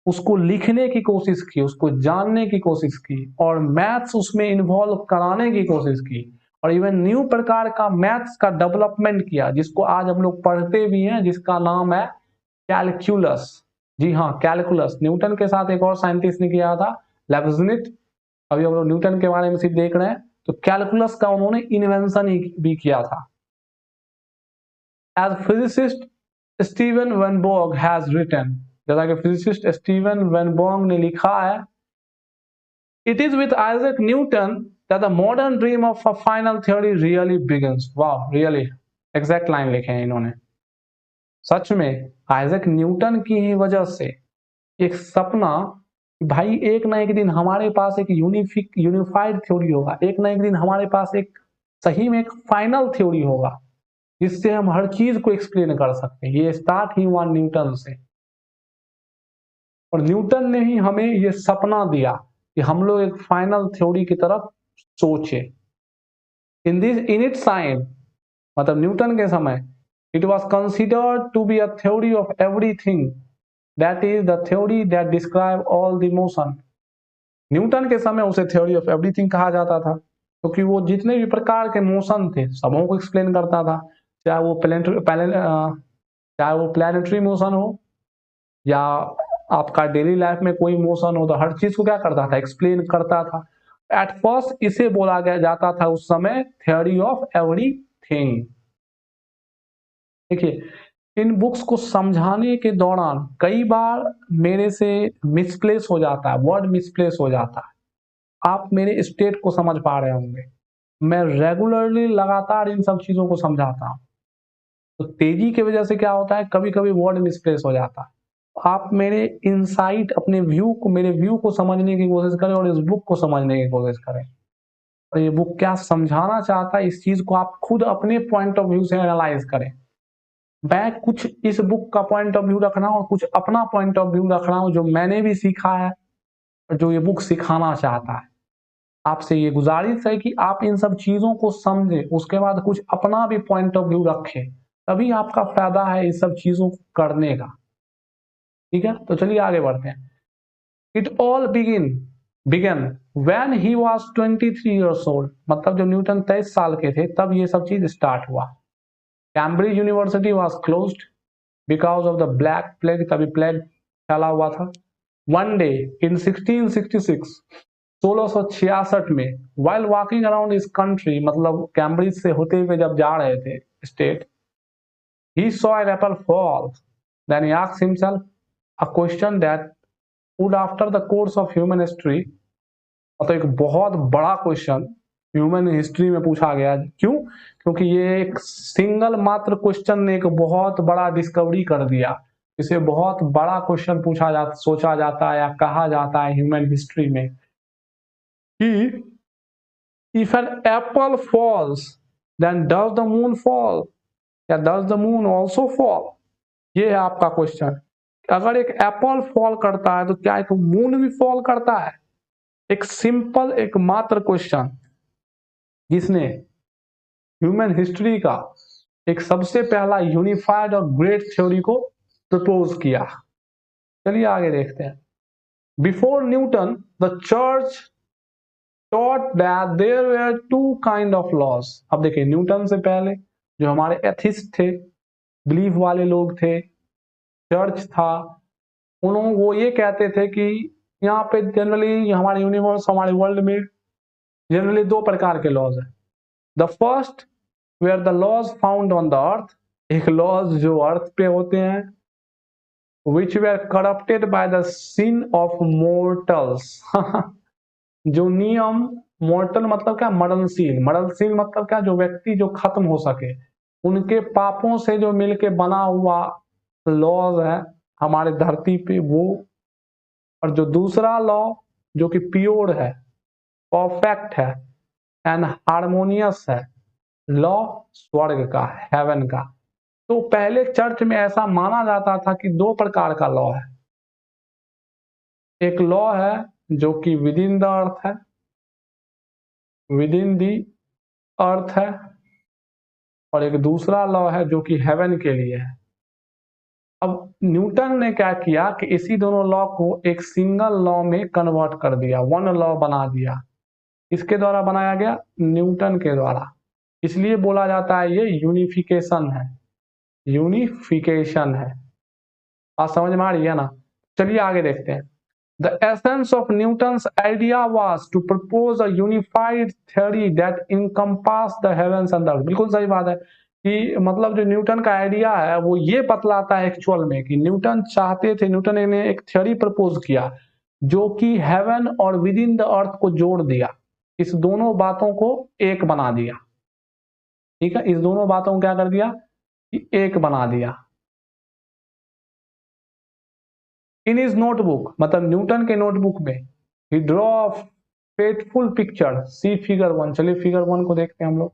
उसको लिखने की कोशिश की, उसको जानने की कोशिश की और मैथ्स उसमें इन्वॉल्व कराने की कोशिश की। और इवन न्यू प्रकार का मैथ्स का डेवलपमेंट किया, जिसको आज हम लोग पढ़ते भी हैं, जिसका नाम है कैलकुलस। जी हाँ, कैलकुलस। न्यूटन के साथ एक और साइंटिस्ट ने किया था, लेब्निज। अभी हम लोग न्यूटन के बारे में सिर्फ देख रहे हैं, तो कैलकुलस का उन्होंने इन्वेंशन भी किया था। As physicist Steven Weinberg has written, जैसा कि फिजिसिस्ट स्टीवन वेन बोंग ने लिखा है, it is with Isaac Newton that the modern dream of a final theory really begins. वाह, रियली एग्जैक्ट लाइन लिखे हैं इन्होंने। सच में आइजैक न्यूटन की ही वजह से एक सपना, भाई एक ना एक दिन हमारे पास एक यूनिफाइड थ्योरी होगा, एक ना एक दिन हमारे पास एक सही में एक फाइनल थ्योरी होगा जिससे हम हर चीज को एक्सप्लेन कर सकते हैं। ये स्टार्ट ही हुआ न्यूटन से, और न्यूटन ने ही हमें ये सपना दिया कि हम लोग एक फाइनल थ्योरी की तरफ सोचे। इन इट्स टाइम, मतलब न्यूटन के समय, it was considered to be a theory of everything, that is the theory that describe all the motion. Newton के समय उसे थ्योरी ऑफ एवरीथिंग कहा जाता था, क्योंकि वो जितने भी प्रकार के मोशन थे सबों को एक्सप्लेन करता था, चाहे वो प्लैनेटरी मोशन हो या आपका डेली लाइफ में कोई मोशन हो, तो हर चीज को क्या करता था, एक्सप्लेन करता था। एट फर्स्ट इसे बोला गया जाता था उस समय थ्योरी ऑफ एवरीथिंग। देखिए, इन बुक्स को समझाने के दौरान कई बार मेरे से मिसप्लेस हो जाता है, वर्ड मिसप्लेस हो जाता है। आप मेरे स्टेट को समझ पा रहे होंगे, मैं रेगुलरली लगातार इन सब चीजों को समझाता हूँ, तो तेजी की वजह से क्या होता है, कभी कभी वर्ड मिसप्लेस हो जाता है। आप मेरे इनसाइट, अपने मेरे व्यू को समझने की कोशिश करें और इस बुक को समझने की कोशिश करें, और ये बुक क्या समझाना चाहता है इस चीज को आप खुद अपने पॉइंट ऑफ व्यू से एनालाइज करें। मैं कुछ इस बुक का पॉइंट ऑफ व्यू रख रहा हूँ और कुछ अपना पॉइंट ऑफ व्यू रख रहा हूँ जो मैंने भी सीखा है और जो ये बुक सिखाना चाहता है। आपसे ये गुजारिश है कि आप इन सब चीजों को समझें, उसके बाद कुछ अपना भी पॉइंट ऑफ व्यू रखें, तभी आपका फायदा है इस सब चीजों को करने का। ठीक है, तो चलिए आगे बढ़ते हैं। It all began when he was 23 years old, मतलब जब न्यूटन 23 साल के थे तब ये सब चीज स्टार्ट हुआ। Cambridge university was closed because of the black plague, तभी प्लेग फैला हुआ था। वन डे इन 1666, 1666 में, while walking around his country, मतलब कैम्ब्रिज से होते हुए जब जा रहे थे state, he saw an apple fall. Then he asked himself a question that would after the course of human history, मतलब एक बहुत बड़ा क्वेश्चन ह्यूमन हिस्ट्री में पूछा गया। क्यों? क्योंकि ये एक सिंगल मात्र क्वेश्चन ने एक बहुत बड़ा डिस्कवरी कर दिया। इसे बहुत बड़ा क्वेश्चन सोचा जाता है या कहा जाता है ह्यूमन हिस्ट्री में कि if an apple falls, then does the moon fall? या does the moon also fall? ये है आपका क्वेश्चन। अगर एक एप्पल फॉल करता है तो क्या एक मून भी फॉल करता है? एक सिंपल, एक मात्र क्वेश्चन जिसने ह्यूमन हिस्ट्री का एक सबसे पहला यूनिफाइड और ग्रेट थ्योरी को प्रपोज किया। चलिए आगे देखते हैं। Before Newton the church taught that there were two kind of laws। अब देखिए, न्यूटन से पहले जो हमारे एथिस्ट थे, बिलीफ वाले लोग थे, चर्च था, उन्होंने वो ये कहते थे कि यहाँ पे जनरली हमारे यूनिवर्स, हमारे वर्ल्ड में जनरली दो प्रकार के लॉज है। The first were the laws found on the earth, एक लॉज जो अर्थ पे होते हैं, which were corrupted by the sin of mortals. जो नियम, मॉर्टल मतलब क्या, मरणशील, मरणशील मतलब क्या, जो व्यक्ति जो खत्म हो सके, उनके पापों से जो मिलके बना हुआ लॉज है हमारे धरती पे वो। और जो दूसरा लॉ जो कि प्योर है, परफेक्ट है एंड हार्मोनियस है, लॉ स्वर्ग का, हेवन का। तो पहले चर्च में ऐसा माना जाता था कि दो प्रकार का लॉ है। एक लॉ है जो कि विद इन द अर्थ है, विद इन दी अर्थ है, और एक दूसरा लॉ है जो कि हेवन के लिए है। अब न्यूटन ने क्या किया कि इसी दोनों लॉ को एक सिंगल लॉ में कन्वर्ट कर दिया, वन लॉ बना दिया। इसके द्वारा बनाया गया, न्यूटन के द्वारा। इसलिए बोला जाता है ये यूनिफिकेशन है, यूनिफिकेशन है। बात समझ में आ रही है ना? चलिए आगे देखते हैं। The essence of Newton's idea was to propose a unified theory that encompassed the heavens and the earth। बिल्कुल सही बात है कि मतलब जो न्यूटन का आइडिया है वो ये बतलाता है एक्चुअल में कि न्यूटन चाहते थे, न्यूटन ने एक थ्योरी प्रपोज किया जो कि हेवन और विद इन द अर्थ को जोड़ दिया, इस दोनों बातों को एक बना दिया। ठीक है, इस दोनों बातों को क्या कर दिया कि एक बना दिया। इन हिज नोटबुक, मतलब न्यूटन के नोटबुक में, ही ड्रॉ फेथफुल पिक्चर, सी फिगर 1। चलिए फिगर 1 को देखते हैं हम लोग,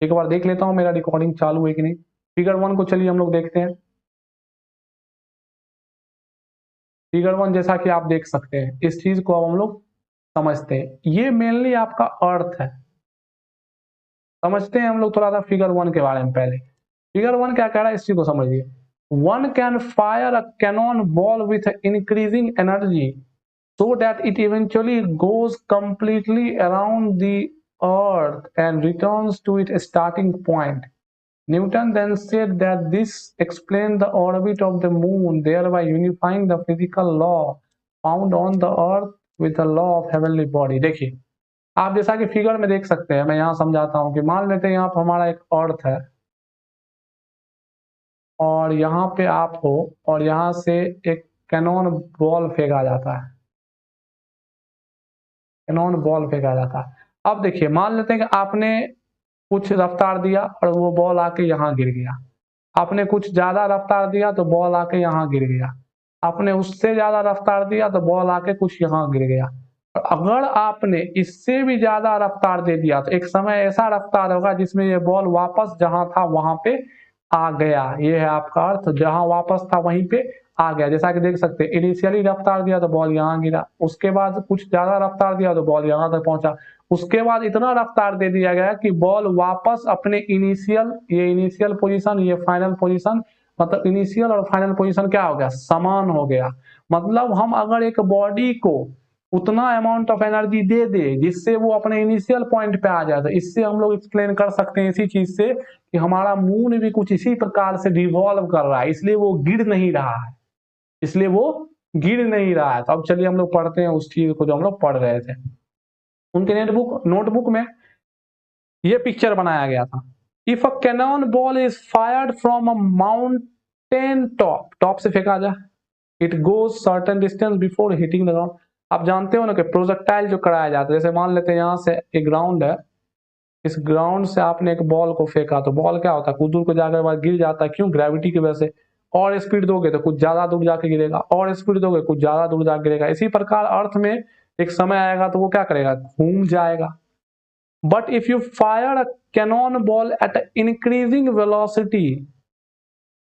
एक बार देख लेता हूं मेरा रिकॉर्डिंग चालू है कि नहीं। फिगर 1 को चलिए हम लोग देखते हैं। फिगर 1 जैसा कि आप देख सकते हैं, इस चीज को अब हम लोग समझते हैं। ये मेनली आपका अर्थ है। समझते हैं हम लोग थोड़ा सा फिगर 1 के बारे में। पहले फिगर 1 क्या कह रहा है इस चीज को समझिए। One can fire a cannon ball with increasing energy so that it eventually goes completely around the earth and returns to its starting point. Newton then said that this explained the orbit of the moon, thereby unifying the physical law found on the earth with the law of heavenly body. देखिए आप जैसा कि figure में देख सकते हैं, मैं यहाँ समझाता हूँ कि मान लेते हैं यहाँ पर हमारा एक अर्थ है और यहाँ पे आप हो और यहाँ से एक कैनन बॉल फेंका जाता है, कैनन बॉल फेंका जाता है। अब देखिए मान लेते हैं कि आपने कुछ रफ्तार दिया और वो बॉल आके यहाँ गिर गया। आपने कुछ ज्यादा रफ्तार दिया तो बॉल आके यहाँ गिर गया। आपने उससे ज्यादा रफ्तार दिया तो बॉल आके कुछ यहाँ गिर गया। और अगर आपने इससे भी ज्यादा रफ्तार दे दिया तो एक समय ऐसा रफ्तार होगा जिसमें ये बॉल वापस जहां था वहां पे आ गया। ये है आपका अर्थ, जहां वापस था वहीं पे आ गया। जैसा कि देख सकते हैं, इनिशियली रफ्तार दिया तो बॉल यहाँ गिरा, उसके बाद कुछ ज्यादा रफ्तार दिया तो बॉल यहाँ तक पहुंचा, उसके बाद इतना रफ्तार दे दिया गया कि बॉल वापस अपने इनिशियल, ये इनिशियल पोजीशन, ये फाइनल पोजीशन, मतलब इनिशियल और फाइनल पोजीशन क्या हो गया, समान हो गया। मतलब हम अगर एक बॉडी को उतना अमाउंट ऑफ एनर्जी दे दे जिससे वो अपने इनिशियल पॉइंट पे आ जाए, तो इससे हम लोग एक्सप्लेन कर सकते हैं इसी चीज से कि हमारा मून भी कुछ इसी प्रकार से रिवॉल्व कर रहा है, इसलिए वो गिर नहीं रहा है, इसलिए वो गिर नहीं रहा है। तो अब चलिए हम लोग पढ़ते हैं उस चीज को जो हम लोग पढ़ रहे थे। उनके नोटबुक में ये पिक्चर बनाया गया था। If a cannon ball is fired from a mountain top, top से फेंका जाए, it goes certain distance before hitting the ground. आप जानते हो ना कि प्रोजेक्टाइल जो कराया जाता है, जैसे मान लेते हैं यहाँ से एक ग्राउंड है, इस ग्राउंड से आपने एक बॉल को फेंका तो बॉल क्या होता है, कुछ दूर को जाकर बाद गिर जाता है। क्यों? ग्रेविटी की वजह से। और स्पीड दोगे तो कुछ ज्यादा दूर जाके गिरेगा, और स्पीड दोगे कुछ ज्यादा दूर जाके गिरेगा। इसी प्रकार अर्थ में एक समय आएगा तो वो क्या करेगा, घूम जाएगा। But if you fire a cannonball at an increasing velocity,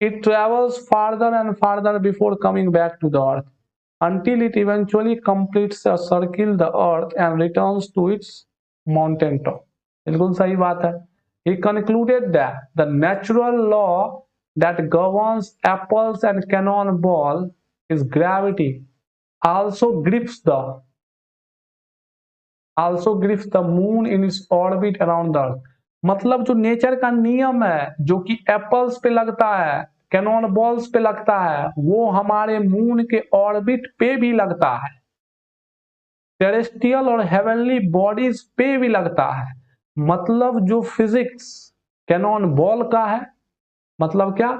it travels farther and farther before coming back to the earth until it eventually completes a circle the earth and returns to its mountain top. बिल्कुल सही बात है। He concluded that the natural law that governs apples and cannonball is gravity also grips the moon in its orbit around the earth। मतलब जो nature का नियम है जो कि एप्पल्स पे लगता है, कैनन बॉल्स पे लगता है, वो हमारे मून के ऑर्बिट पे भी लगता है, टेरेस्ट्रियल और हेवनली बॉडीज पे भी लगता है। मतलब जो फिजिक्स कैनन बॉल का है, मतलब क्या,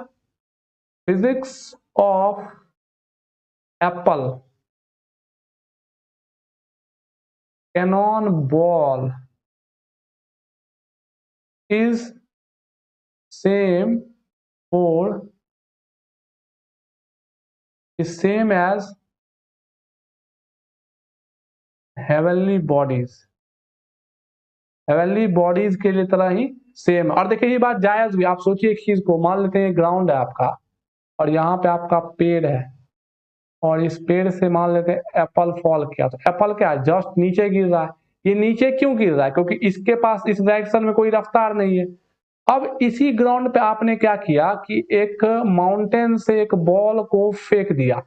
physics of apple cannon ball is same as heavenly bodies, heavenly bodies के लिए तरह ही सेम। और देखिए ये बात जायज भी, आप सोचिए एक चीज को, मान लेते हैं ग्राउंड है आपका और यहाँ पे आपका पेड़ है और इस पेड़ से मान लेते हैं एप्पल फॉल किया, तो एप्पल क्या है, जस्ट नीचे गिर रहा है। ये नीचे क्यों गिर रहा है, क्योंकि इसके पास इस डायरेक्शन में कोई रफ्तार नहीं है। अब इसी ग्राउंड पे आपने क्या किया कि एक माउंटेन से एक बॉल को फेंक दिया,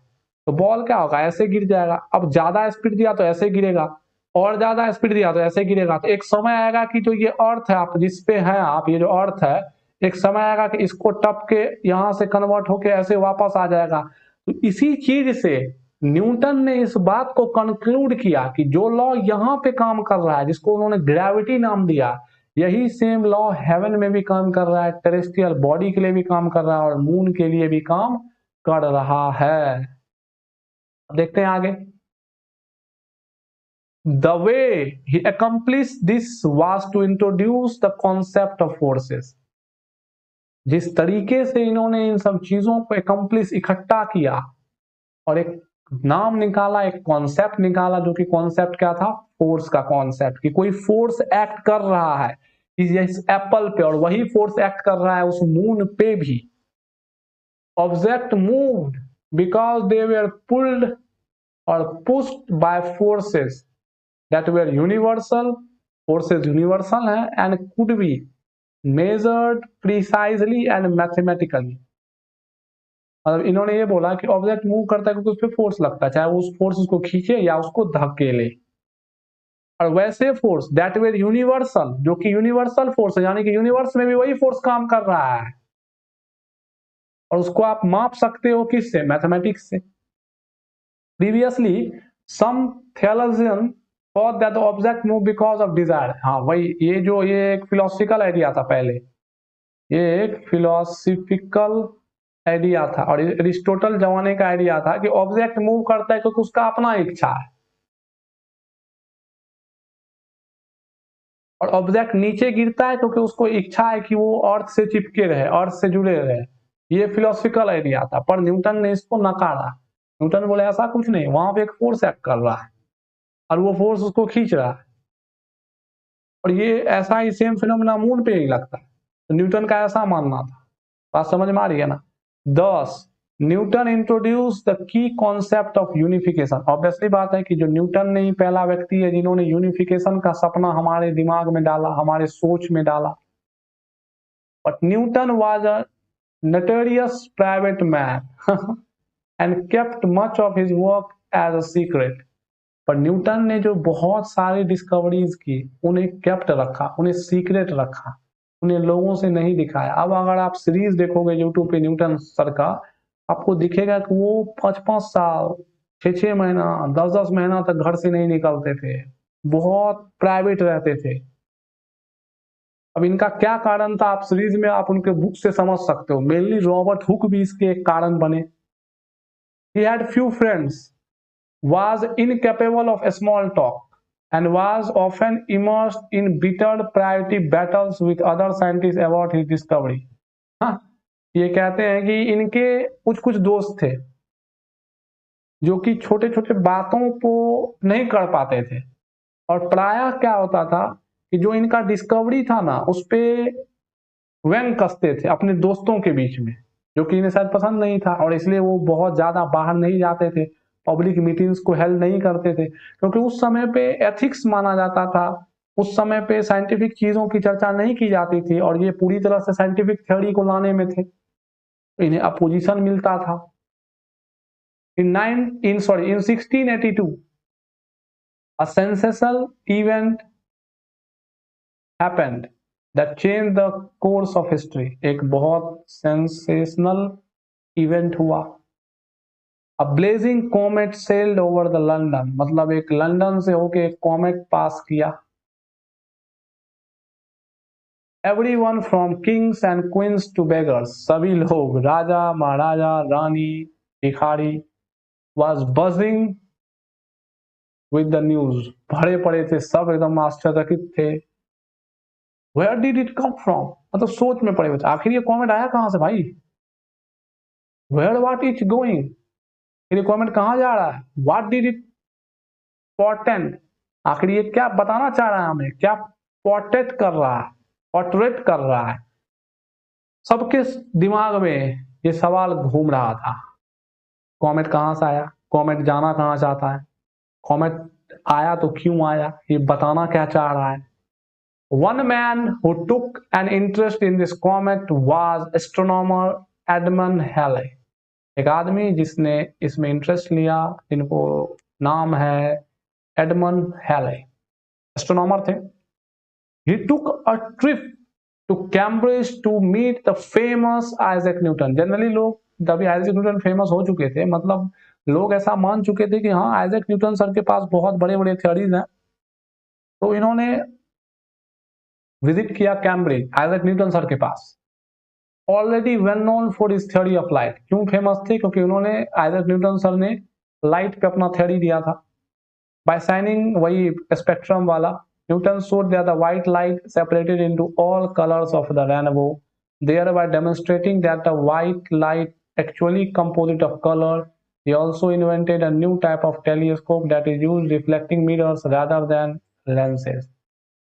तो बॉल क्या होगा, ऐसे गिर जाएगा। अब ज्यादा स्पीड दिया तो ऐसे गिरेगा, और ज्यादा स्पीड दिया तो ऐसे गिरेगा। तो एक समय आएगा कि जो ये अर्थ है आप जिसपे हैं आप, ये जो अर्थ है, एक समय आएगा कि इसको टप के यहाँ से कन्वर्ट होके ऐसे वापस आ जाएगा। तो इसी चीज से न्यूटन ने इस बात को कंक्लूड किया कि जो लॉ यहाँ पे काम कर रहा है, जिसको उन्होंने ग्रेविटी नाम दिया, यही सेम लॉ हेवन में भी काम कर रहा है, टेरेस्ट्रियल बॉडी के लिए भी काम कर रहा है और मून के लिए भी काम कर रहा है। देखते हैं आगे। The way he accomplished this was to introduce the concept of forces. जिस तरीके से इन्होंने इन सब चीजों को accomplish इकट्ठा किया और एक नाम निकाला, एक कॉन्सेप्ट निकाला, जो कि कॉन्सेप्ट क्या था? फोर्स का कॉन्सेप्ट, कि कोई फोर्स एक्ट कर रहा है इस एप्पल पे और वही फोर्स एक्ट कर रहा है उस मून पे भी। Object moved because they were pulled और pushed by forces that were universal, forces universal है and could be measured precisely and mathematically। मतलब इन्होंने ये बोला कि ऑब्जेक्ट मूव करता है क्योंकि उस पर फोर्स लगता है, चाहे उस फोर्स उसको खींचे या उसको धकेले। और वैसे फोर्स दैट वेर यूनिवर्सल, जो कि यूनिवर्सल फोर्स है, यानी कि यूनिवर्स में भी वही फोर्स काम कर रहा है और उसको आप माप सकते हो किससे? मैथमेटिक्स से। Previously some theologian thought that the object move because of desire। हाँ वही, ये एक फिलोसफिकल आइडिया था पहले, ये एक फिलोसफिकल आइडिया था और एरिस्टोटल जमाने का आइडिया था कि ऑब्जेक्ट मूव करता है क्योंकि उसका अपना इच्छा है और ऑब्जेक्ट नीचे गिरता है क्योंकि उसको इच्छा है कि वो अर्थ से चिपके रहे, अर्थ से जुड़े रहे। ये फिलोसफिकल आइडिया था, पर न्यूटन ने इसको नकारा। न्यूटन बोले ऐसा कुछ नहीं, वहां पे एक फोर्स एक्ट कर रहा है और वो फोर्स उसको खींच रहा है और ये ऐसा ही सेम फिनोमेना मून पे ही लगता है। तो न्यूटन का ऐसा मानना था। बात समझ में आ रही है ना? 10 Newton introduce the key concept of unification. Obviously बात है कि जो न्यूटन ने ही पहला व्यक्ति है जिन्होंने यूनिफिकेशन का सपना हमारे दिमाग में डाला, हमारे सोच में डाला। But Newton was a notorious private man and kept much of his work as a secret. पर न्यूटन ने जो बहुत सारी डिस्कवरीज की उन्हें केप्ट रखा, उन्हें सीक्रेट रखा, उन्हें लोगों से नहीं दिखाया। अब अगर आप सीरीज देखोगे यूट्यूब पे न्यूटन सर का, आपको दिखेगा कि वो 5-5 साल, 6-6 महीना, 10-10 महीना तक घर से नहीं निकलते थे, बहुत प्राइवेट रहते थे। अब इनका क्या कारण था, आप सीरीज में आप उनके बुक से समझ सकते हो। मेनली रॉबर्ट हुक भी इसके एक कारण बने। He had few friends, was incapable of small talk, and was often immersed in bitter priority battles with other scientists about his discovery। हाँ, ये कहते हैं कि इनके कुछ कुछ दोस्त थे जो कि छोटे छोटे बातों को नहीं कर पाते थे और प्रायः क्या होता था कि जो इनका डिस्कवरी था ना, उस पे व्यंग कसते थे अपने दोस्तों के बीच में, जो कि इन्हें शायद पसंद नहीं था और इसलिए वो बहुत ज्यादा बाहर नहीं जाते थे, पब्लिक मीटिंग्स को हेल्ड नहीं करते थे, क्योंकि उस समय पे एथिक्स माना जाता था, उस समय पे साइंटिफिक चीजों की चर्चा नहीं की जाती थी और ये पूरी तरह से साइंटिफिक थ्योरी को लाने में थे, इन्हें अपोजिशन मिलता था। in 1682 a sensational event happened that changed the course of history। एक बहुत सेंसेशनल इवेंट हुआ। A blazing comet sailed over the London, मतलब एक लंदन से होके एक कॉमेट पास किया। Everyone from kings and queens to beggars, सभी लोग, राजा, महाराजा, रानी, भिखारी, was buzzing with the news, भरे पड़े थे, सब एकदम आश्चर्यचकित थे। Where did it come from, मतलब सोच में पड़े हुए थे, आखिर ये कॉमेट आया कहां से भाई? Where what it going, ये कॉमेट कहां जा रहा है? What did it portend, आखिर ये क्या बताना चाह रहा है हमें, क्या पोर्ट्रेट कर रहा है, पोर्ट्रेट कर रहा है। सबके दिमाग में ये सवाल घूम रहा था, कॉमेट कहां से आया, कॉमेट जाना कहां चाहता है, कॉमेट आया तो क्यों आया, ये बताना क्या चाह रहा है। One man who took an interest in this comet was astronomer Edmund Halley। एक आदमी जिसने इसमें इंटरेस्ट लिया, जिनको नाम है एडमंड हैले, एस्ट्रोनॉमर थे। He took a trip to Cambridge to meet the famous Isaac Newton। Generally लोग जब आइजैक न्यूटन फेमस हो चुके थे, मतलब लोग ऐसा मान चुके थे कि हाँ आइजैक न्यूटन सर के पास बहुत बड़े बड़े थ्योरीज हैं, तो इन्होंने विजिट किया कैम्ब्रिज आइजैक न्यूटन सर के पास। Already well known for his theory of light. क्यों फेमस थे? क्योंकि उन्होंने, आइजैक न्यूटन सर ने लाइट पे अपना थ्योरी दिया था बाय साइनिंग वही स्पेक्ट्रम वाला। Newton showed that the white light separated into all colors of the rainbow, thereby demonstrating that the white light actually composite of color. He also invented a new type of telescope that is used reflecting mirrors rather than lenses.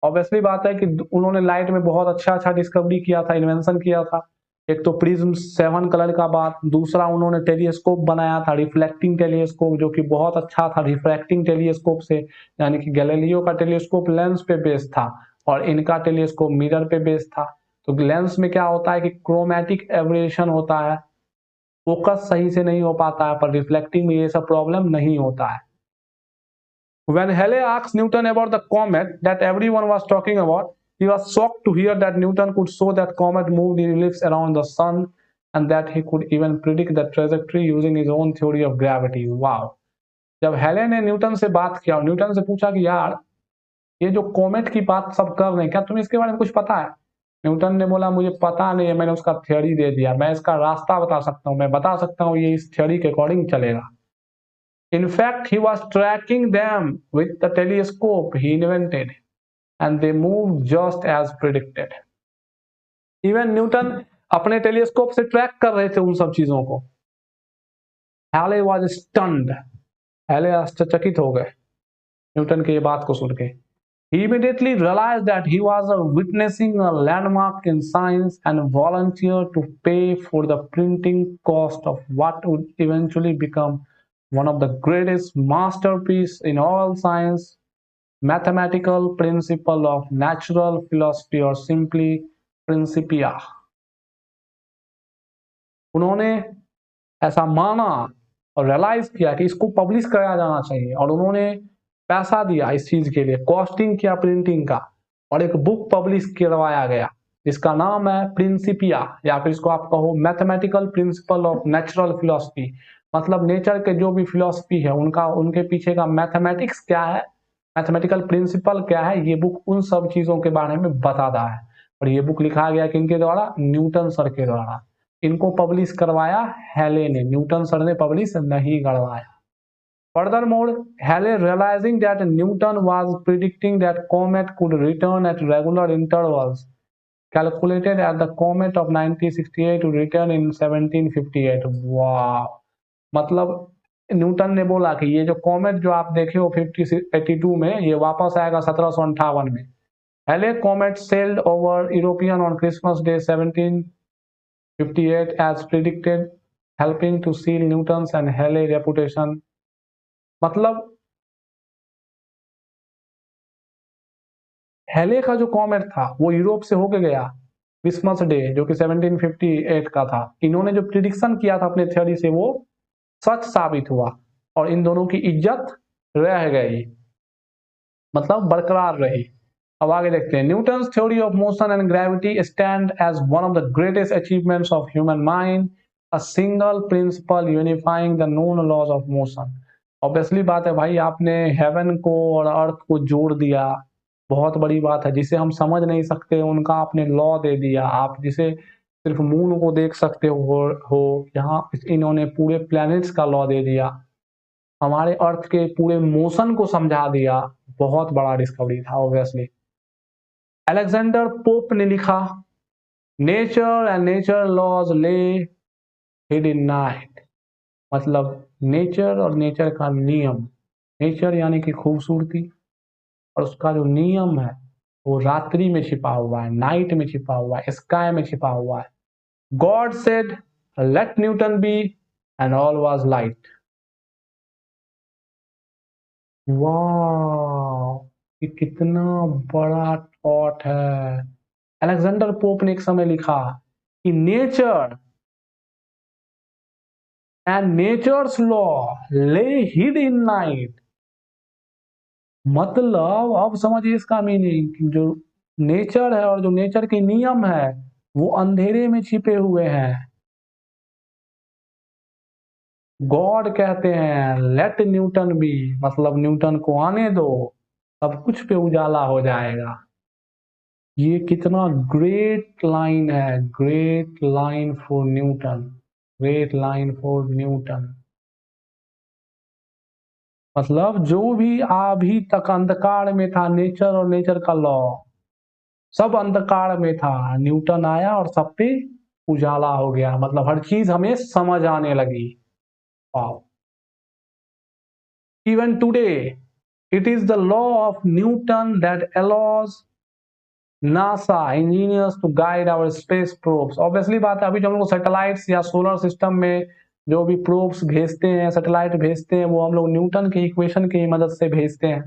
Obviously बात है कि उन्होंने light में बहुत अच्छा अच्छा discovery किया था, इन्वेंशन किया था। एक तो प्रिज्म 7 कलर का बात, दूसरा उन्होंने टेलीस्कोप बनाया था, रिफ्लेक्टिंग टेलीस्कोप, जो कि बहुत अच्छा था रिफ्रैक्टिंग टेलीस्कोप से। यानी कि गैलीलियो का टेलीस्कोप लेंस पे बेस्ड था और इनका टेलीस्कोप मिरर पे बेस्ड था। तो लेंस में क्या होता है कि क्रोमैटिक एब्रेशन होता है, फोकस सही से नहीं हो पाता है, पर रिफ्लेक्टिंग में ये सब प्रॉब्लम नहीं होता है। When Halley asked Newton about the comet that everyone was talking about, he was shocked to hear that Newton could show that comet moved in ellipse around the sun and that he could even predict the trajectory using his own theory of gravity. Wow! जब हेले ने Newton से बात किया और Newton से पूछा कि यार ये जो कॉमेट की बात सब कर रहे हैं, क्या तुम्हें इसके बारे में कुछ पता है? न्यूटन ने बोला मुझे पता नहीं है, मैंने उसका थ्योरी दे दिया, मैं इसका रास्ता बता सकता हूँ, मैं बता सकता हूँ ये इस थ्योरी के अकॉर्डिंग चलेगा। In fact, he was tracking them with the telescope he invented, and they moved just as predicted. Even Newton अपने टेलीस्कोप से ट्रैक कर रहे थे उन सब चीजों को। Halley was stunned. Halley आश्चर्यचकित हो गए न्यूटन की ये बात को सुन के। He immediately realized that he was witnessing a landmark in science and volunteered to pay for the printing cost of what would eventually become one of the greatest masterpieces in all science, mathematical principle of natural philosophy, or simply Principia. उन्होंने ऐसा माना और realise किया कि इसको publish कराया जाना चाहिए और उन्होंने पैसा दिया इस चीज के लिए, कॉस्टिंग किया प्रिंटिंग का, और एक बुक पब्लिश करवाया गया जिसका नाम है प्रिंसिपिया, या फिर इसको आप कहो mathematical principle of natural philosophy. मतलब नेचर के जो भी फिलोसफी है उनका, उनके पीछे का मैथमेटिक्स क्या है, मैथमेटिकल प्रिंसिपल क्या है, ये बुक उन सब चीजों के बारे में बताता है। और ये बुक लिखा गया किनके द्वारा? न्यूटन सर के द्वारा। इनको पब्लिश करवाया हेले ने, न्यूटन सर ने पब्लिश नहीं करवाया। Furthermore, Halley, realizing that Newton was predicting that comet could return at regular intervals, calculated at the comet of 1968 to return in 1758. वाह! मतलब न्यूटन ने बोला कि ये जो कॉमेट जो आप देखे हो 52 में, ये वापस आएगा 1758 में। Halley comet sailed over European on Christmas Day 1758 as predicted, helping to seal Newton's and Halley reputation. मतलब हेले का जो कॉमेट था वो यूरोप से होके गया क्रिसमस डे जो कि 1758 का था। इन्होंने जो प्रिडिक्शन किया था अपने थ्योरी से वो सच साबित हुआ और इन दोनों की इज्जत रह गई, मतलब बरकरार रही। अब आगे देखते हैं। Newton's theory of motion and gravity stand as one of the greatest achievements of human mind, a single principle unifying the known laws of motion. Obviously बात है भाई, आपने हेवन को और अर्थ को जोड़ दिया, बहुत बड़ी बात है। जिसे हम समझ नहीं सकते उनका आपने लॉ दे दिया। आप जिसे सिर्फ मून को देख सकते हो यहाँ इन्होंने पूरे प्लैनेट्स का लॉ दे दिया, हमारे अर्थ के पूरे मोशन को समझा दिया। बहुत बड़ा डिस्कवरी था ऑब्वियसली। अलेक्जेंडर पोप ने लिखा, नेचर एंड नेचर लॉज ले हिड इन नाइट। मतलब नेचर और नेचर का नियम, नेचर यानी कि खूबसूरती, और उसका जो नियम है वो रात्रि में छिपा हुआ है, नाइट में छिपा हुआ है, स्काई में छिपा हुआ है। God said let Newton be and all was light. वाह, ये कितना बड़ा थॉट है। अलेक्जेंडर पोप ने एक समय लिखा कि नेचर एंड नेचर्स लॉ ले हिड इन नाइट। मतलब अब समझिए इसका मीनिंग, जो नेचर है और जो नेचर के नियम है वो अंधेरे में छिपे हुए हैं। गॉड कहते हैं लेट न्यूटन बी, मतलब न्यूटन को आने दो, सब कुछ पे उजाला हो जाएगा। ये कितना ग्रेट लाइन है, great line for Newton, great line for Newton. मतलब जो भी अभी तक अंधकार में था, नेचर और नेचर का लॉ, सब अंधकार में था, न्यूटन आया और सब पे उजाला हो गया। मतलब हर चीज हमें समझ आने लगी। Wow. Even today it is the law of Newton that allows NASA engineers to guide our space probes. Obviously बात है, अभी जो हम लोग सैटेलाइट्स या सोलर सिस्टम में जो भी प्रोब्स भेजते हैं, सैटेलाइट भेजते हैं, वो हम लोग न्यूटन के इक्वेशन की मदद से भेजते हैं।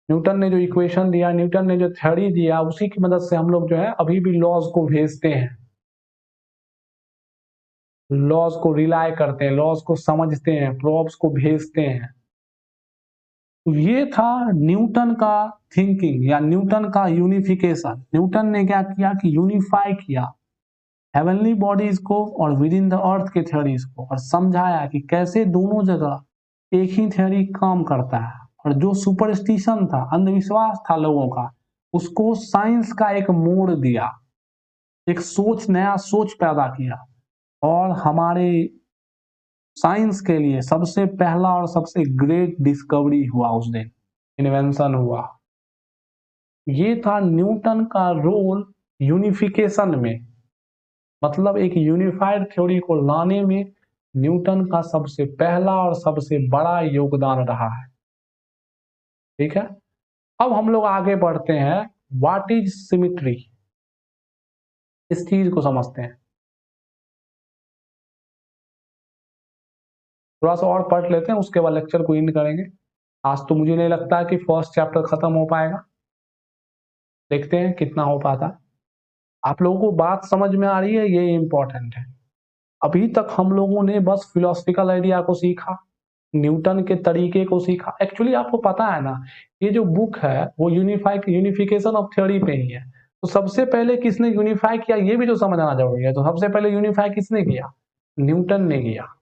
न्यूटन ने जो इक्वेशन दिया, न्यूटन ने जो थ्योरी दिया, उसी की मदद से हम लोग जो है अभी भी लॉज को भेजते हैं, लॉज को रिलाय करते हैं, लॉज को समझते हैं, प्रोब्स को भेजते हैं। तो ये था न्यूटन का थिंकिंग या न्यूटन का यूनिफिकेशन। न्यूटन ने क्या किया कि यूनिफाई किया हेवनली बॉडीज को और विद इन द अर्थ के थ्योरीज को, और समझाया कि कैसे दोनों जगह एक ही थ्योरी काम करता है। और जो सुपरस्टिशन था, अंधविश्वास था लोगों का, उसको साइंस का एक मोड़ दिया, एक सोच, नया सोच पैदा किया। और हमारे साइंस के लिए सबसे पहला और सबसे ग्रेट डिस्कवरी हुआ उस दिन, इन्वेंशन हुआ। ये था न्यूटन का रोल यूनिफिकेशन में, मतलब एक यूनिफाइड थ्योरी को लाने में न्यूटन का सबसे पहला और सबसे बड़ा योगदान रहा है। ठीक है, अब हम लोग आगे बढ़ते हैं। व्हाट इज सिमिट्री, इस चीज को समझते हैं। थोड़ा सा और पढ़ लेते हैं, उसके बाद लेक्चर को एंड करेंगे। आज तो मुझे नहीं लगता है कि फर्स्ट चैप्टर खत्म हो पाएगा, देखते हैं कितना हो पाता। आप लोगों को बात समझ में आ रही है, ये इंपॉर्टेंट है। अभी तक हम लोगों ने बस फिलोसफिकल आइडिया को सीखा, न्यूटन के तरीके को सीखा। एक्चुअली आपको पता है ना, ये जो बुक है वो यूनिफिकेशन ऑफ थ्योरी पे ही है। तो सबसे पहले किसने यूनिफाई किया, ये भी तो समझ आना जरूरी है। तो सबसे पहले यूनिफाई किसने किया, न्यूटन ने किया।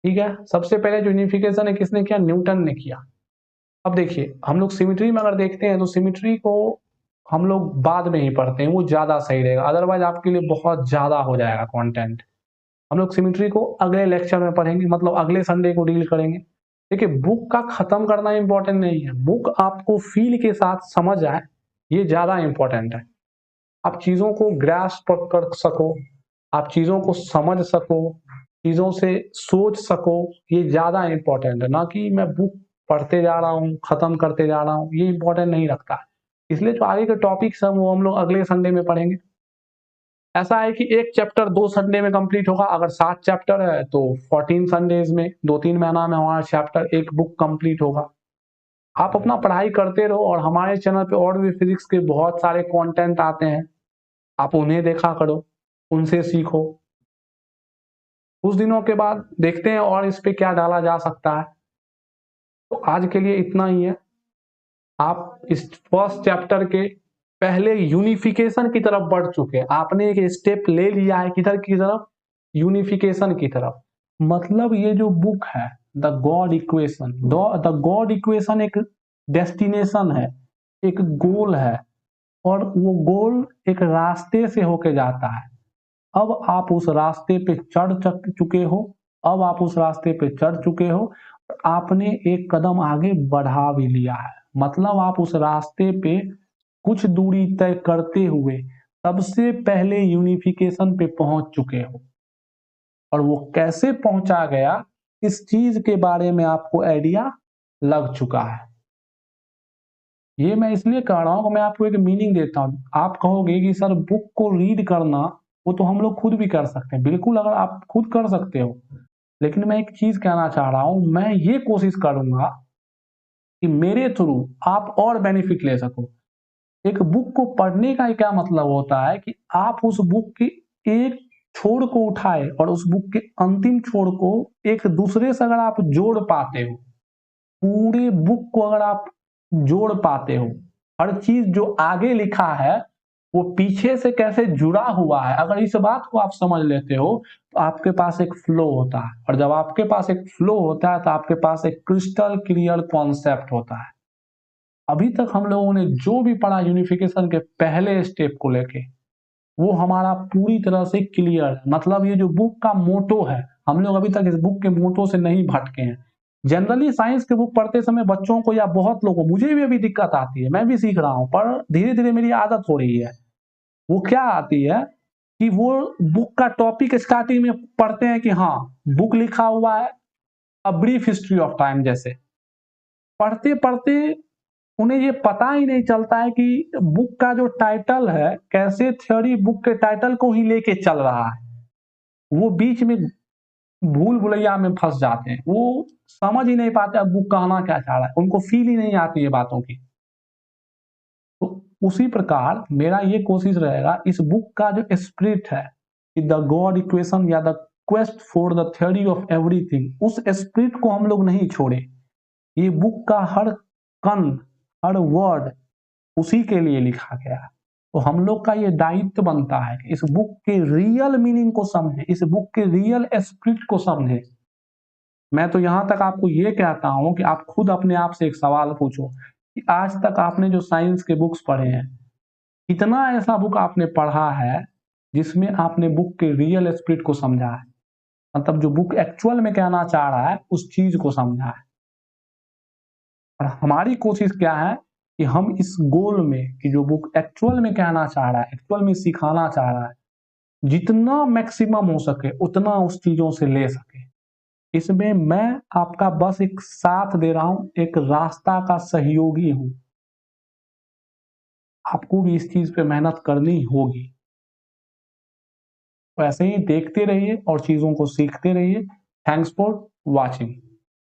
ठीक है, सबसे पहले जो यूनिफिकेशन है किसने किया, न्यूटन ने किया। अब देखिए, हम लोग सिमिट्री में अगर देखते हैं तो सिमिट्री को हम लोग बाद में ही पढ़ते हैं, वो ज्यादा सही रहेगा, अदरवाइज आपके लिए बहुत ज्यादा हो जाएगा कंटेंट। हम लोग सिमिट्री को अगले लेक्चर में पढ़ेंगे, मतलब अगले संडे को डील करेंगे। देखिए, बुक का खत्म करना इंपॉर्टेंट नहीं है, बुक आपको फील के साथ समझ आए, ये ज्यादा इंपॉर्टेंट है। आप चीजों को ग्रास्प कर सको, आप चीजों को समझ सको, चीजों से सोच सको, ये ज्यादा इंपॉर्टेंट है, ना कि मैं बुक पढ़ते जा रहा हूँ, खत्म करते जा रहा हूँ, ये इंपॉर्टेंट नहीं रखता। इसलिए जो आगे के टॉपिक्स हैं वो हम लोग अगले संडे में पढ़ेंगे। ऐसा है कि एक चैप्टर 2 संडे में कंप्लीट होगा, अगर 7 चैप्टर है तो 14 संडेज में, 2-3 महीना में हमारा चैप्टर एक बुक कंप्लीट होगा। आप अपना पढ़ाई करते रहो, और हमारे चैनल पे और भी फिजिक्स के बहुत सारे कंटेंट आते हैं, आप उन्हें देखा करो, उनसे सीखो। कुछ दिनों के बाद देखते हैं और इस पे क्या डाला जा सकता है। तो आज के लिए इतना ही है। आप इस फर्स्ट चैप्टर के पहले यूनिफिकेशन की तरफ बढ़ चुके हैं, आपने एक स्टेप ले लिया है किधर की तरफ, यूनिफिकेशन की तरफ। मतलब ये जो बुक है the God equation, the God equation एक डेस्टिनेशन है, एक गोल है, और वो गोल एक रास्ते से होके जाता है। अब आप उस रास्ते पे चुके हो, अब आप उस रास्ते पे चढ़ चुके हो, आपने एक कदम आगे बढ़ा भी लिया है। मतलब आप उस रास्ते पे कुछ दूरी तय करते हुए सबसे पहले यूनिफिकेशन पे पहुंच चुके हो, और वो कैसे पहुंचा गया, इस चीज के बारे में आपको आइडिया लग चुका है। ये मैं इसलिए कह रहा हूं कि मैं आपको एक मीनिंग देता हूं। आप कहोगे कि सर बुक को रीड करना वो तो हम लोग खुद भी कर सकते हैं, बिल्कुल, अगर आप खुद कर सकते हो, लेकिन मैं एक चीज कहना चाह रहा हूं, मैं ये कोशिश करूंगा कि मेरे थ्रू आप और बेनिफिट ले सको। एक बुक को पढ़ने का क्या मतलब होता है कि आप उस बुक की एक छोर को उठाए और उस बुक के अंतिम छोर को एक दूसरे से अगर आप जोड़ पाते हो, पूरे बुक को अगर आप जोड़ पाते हो, हर चीज जो आगे लिखा है वो पीछे से कैसे जुड़ा हुआ है, अगर इस बात को आप समझ लेते हो तो आपके पास एक फ्लो होता है, और जब आपके पास एक फ्लो होता है तो आपके पास एक क्रिस्टल क्लियर कॉन्सेप्ट होता है। अभी तक हम लोगों ने जो भी पढ़ा यूनिफिकेशन के पहले स्टेप को लेके, वो हमारा पूरी तरह से क्लियर है। मतलब ये जो बुक का मोटो है, हम लोग अभी तक इस बुक के मोटो से नहीं भटके हैं। जनरली साइंस के बुक पढ़ते समय बच्चों को या बहुत लोगों को, मुझे भी अभी दिक्कत आती है, मैं भी सीख रहा हूँ, पर धीरे धीरे मेरी आदत हो रही है। वो क्या आती है कि वो बुक का टॉपिक स्टार्टिंग में पढ़ते हैं कि हाँ बुक लिखा हुआ है a brief history of time, जैसे पढ़ते पढ़ते उन्हें ये पता ही नहीं चलता है कि बुक का जो टाइटल है कैसे थ्योरी बुक के टाइटल को ही लेके चल रहा है। वो बीच में भूल भुलैया में फंस जाते हैं, वो समझ ही नहीं पाते अब बुक कहना क्या चाह रहा है, उनको फील ही नहीं आती है बातों की। तो उसी प्रकार मेरा ये कोशिश रहेगा, इस बुक का जो स्पिरिट है द गॉड इक्वेशन या the quest for the theory of everything, उस स्पिरिट को हम लोग नहीं छोड़े। ये बुक का हर कण हर वर्ड उसी के लिए लिखा गया है। तो हम लोग का ये दायित्व बनता है कि इस बुक के रियल मीनिंग को समझे, इस बुक के रियल स्पिरिट को समझे। मैं तो यहां तक आपको ये कहता हूं कि आप खुद अपने आप से एक सवाल पूछो कि आज तक आपने जो साइंस के बुक्स पढ़े हैं, कितना ऐसा बुक आपने पढ़ा है जिसमें आपने बुक के रियल स्पिरिट को समझा है, मतलब जो बुक एक्चुअल में कहना चाह रहा है उस चीज को समझा है। और हमारी कोशिश क्या है कि हम इस गोल में कि जो बुक एक्चुअल में कहना चाह रहा है, एक्चुअल में सिखाना चाह रहा है, जितना मैक्सिमम हो सके उतना उस चीजों से ले सके। इसमें मैं आपका बस एक साथ दे रहा हूं, एक रास्ता का सहयोगी हूं। आपको भी इस चीज पे मेहनत करनी होगी। तो ऐसे ही देखते रहिए और चीजों को सीखते रहिए। Thanks for watching.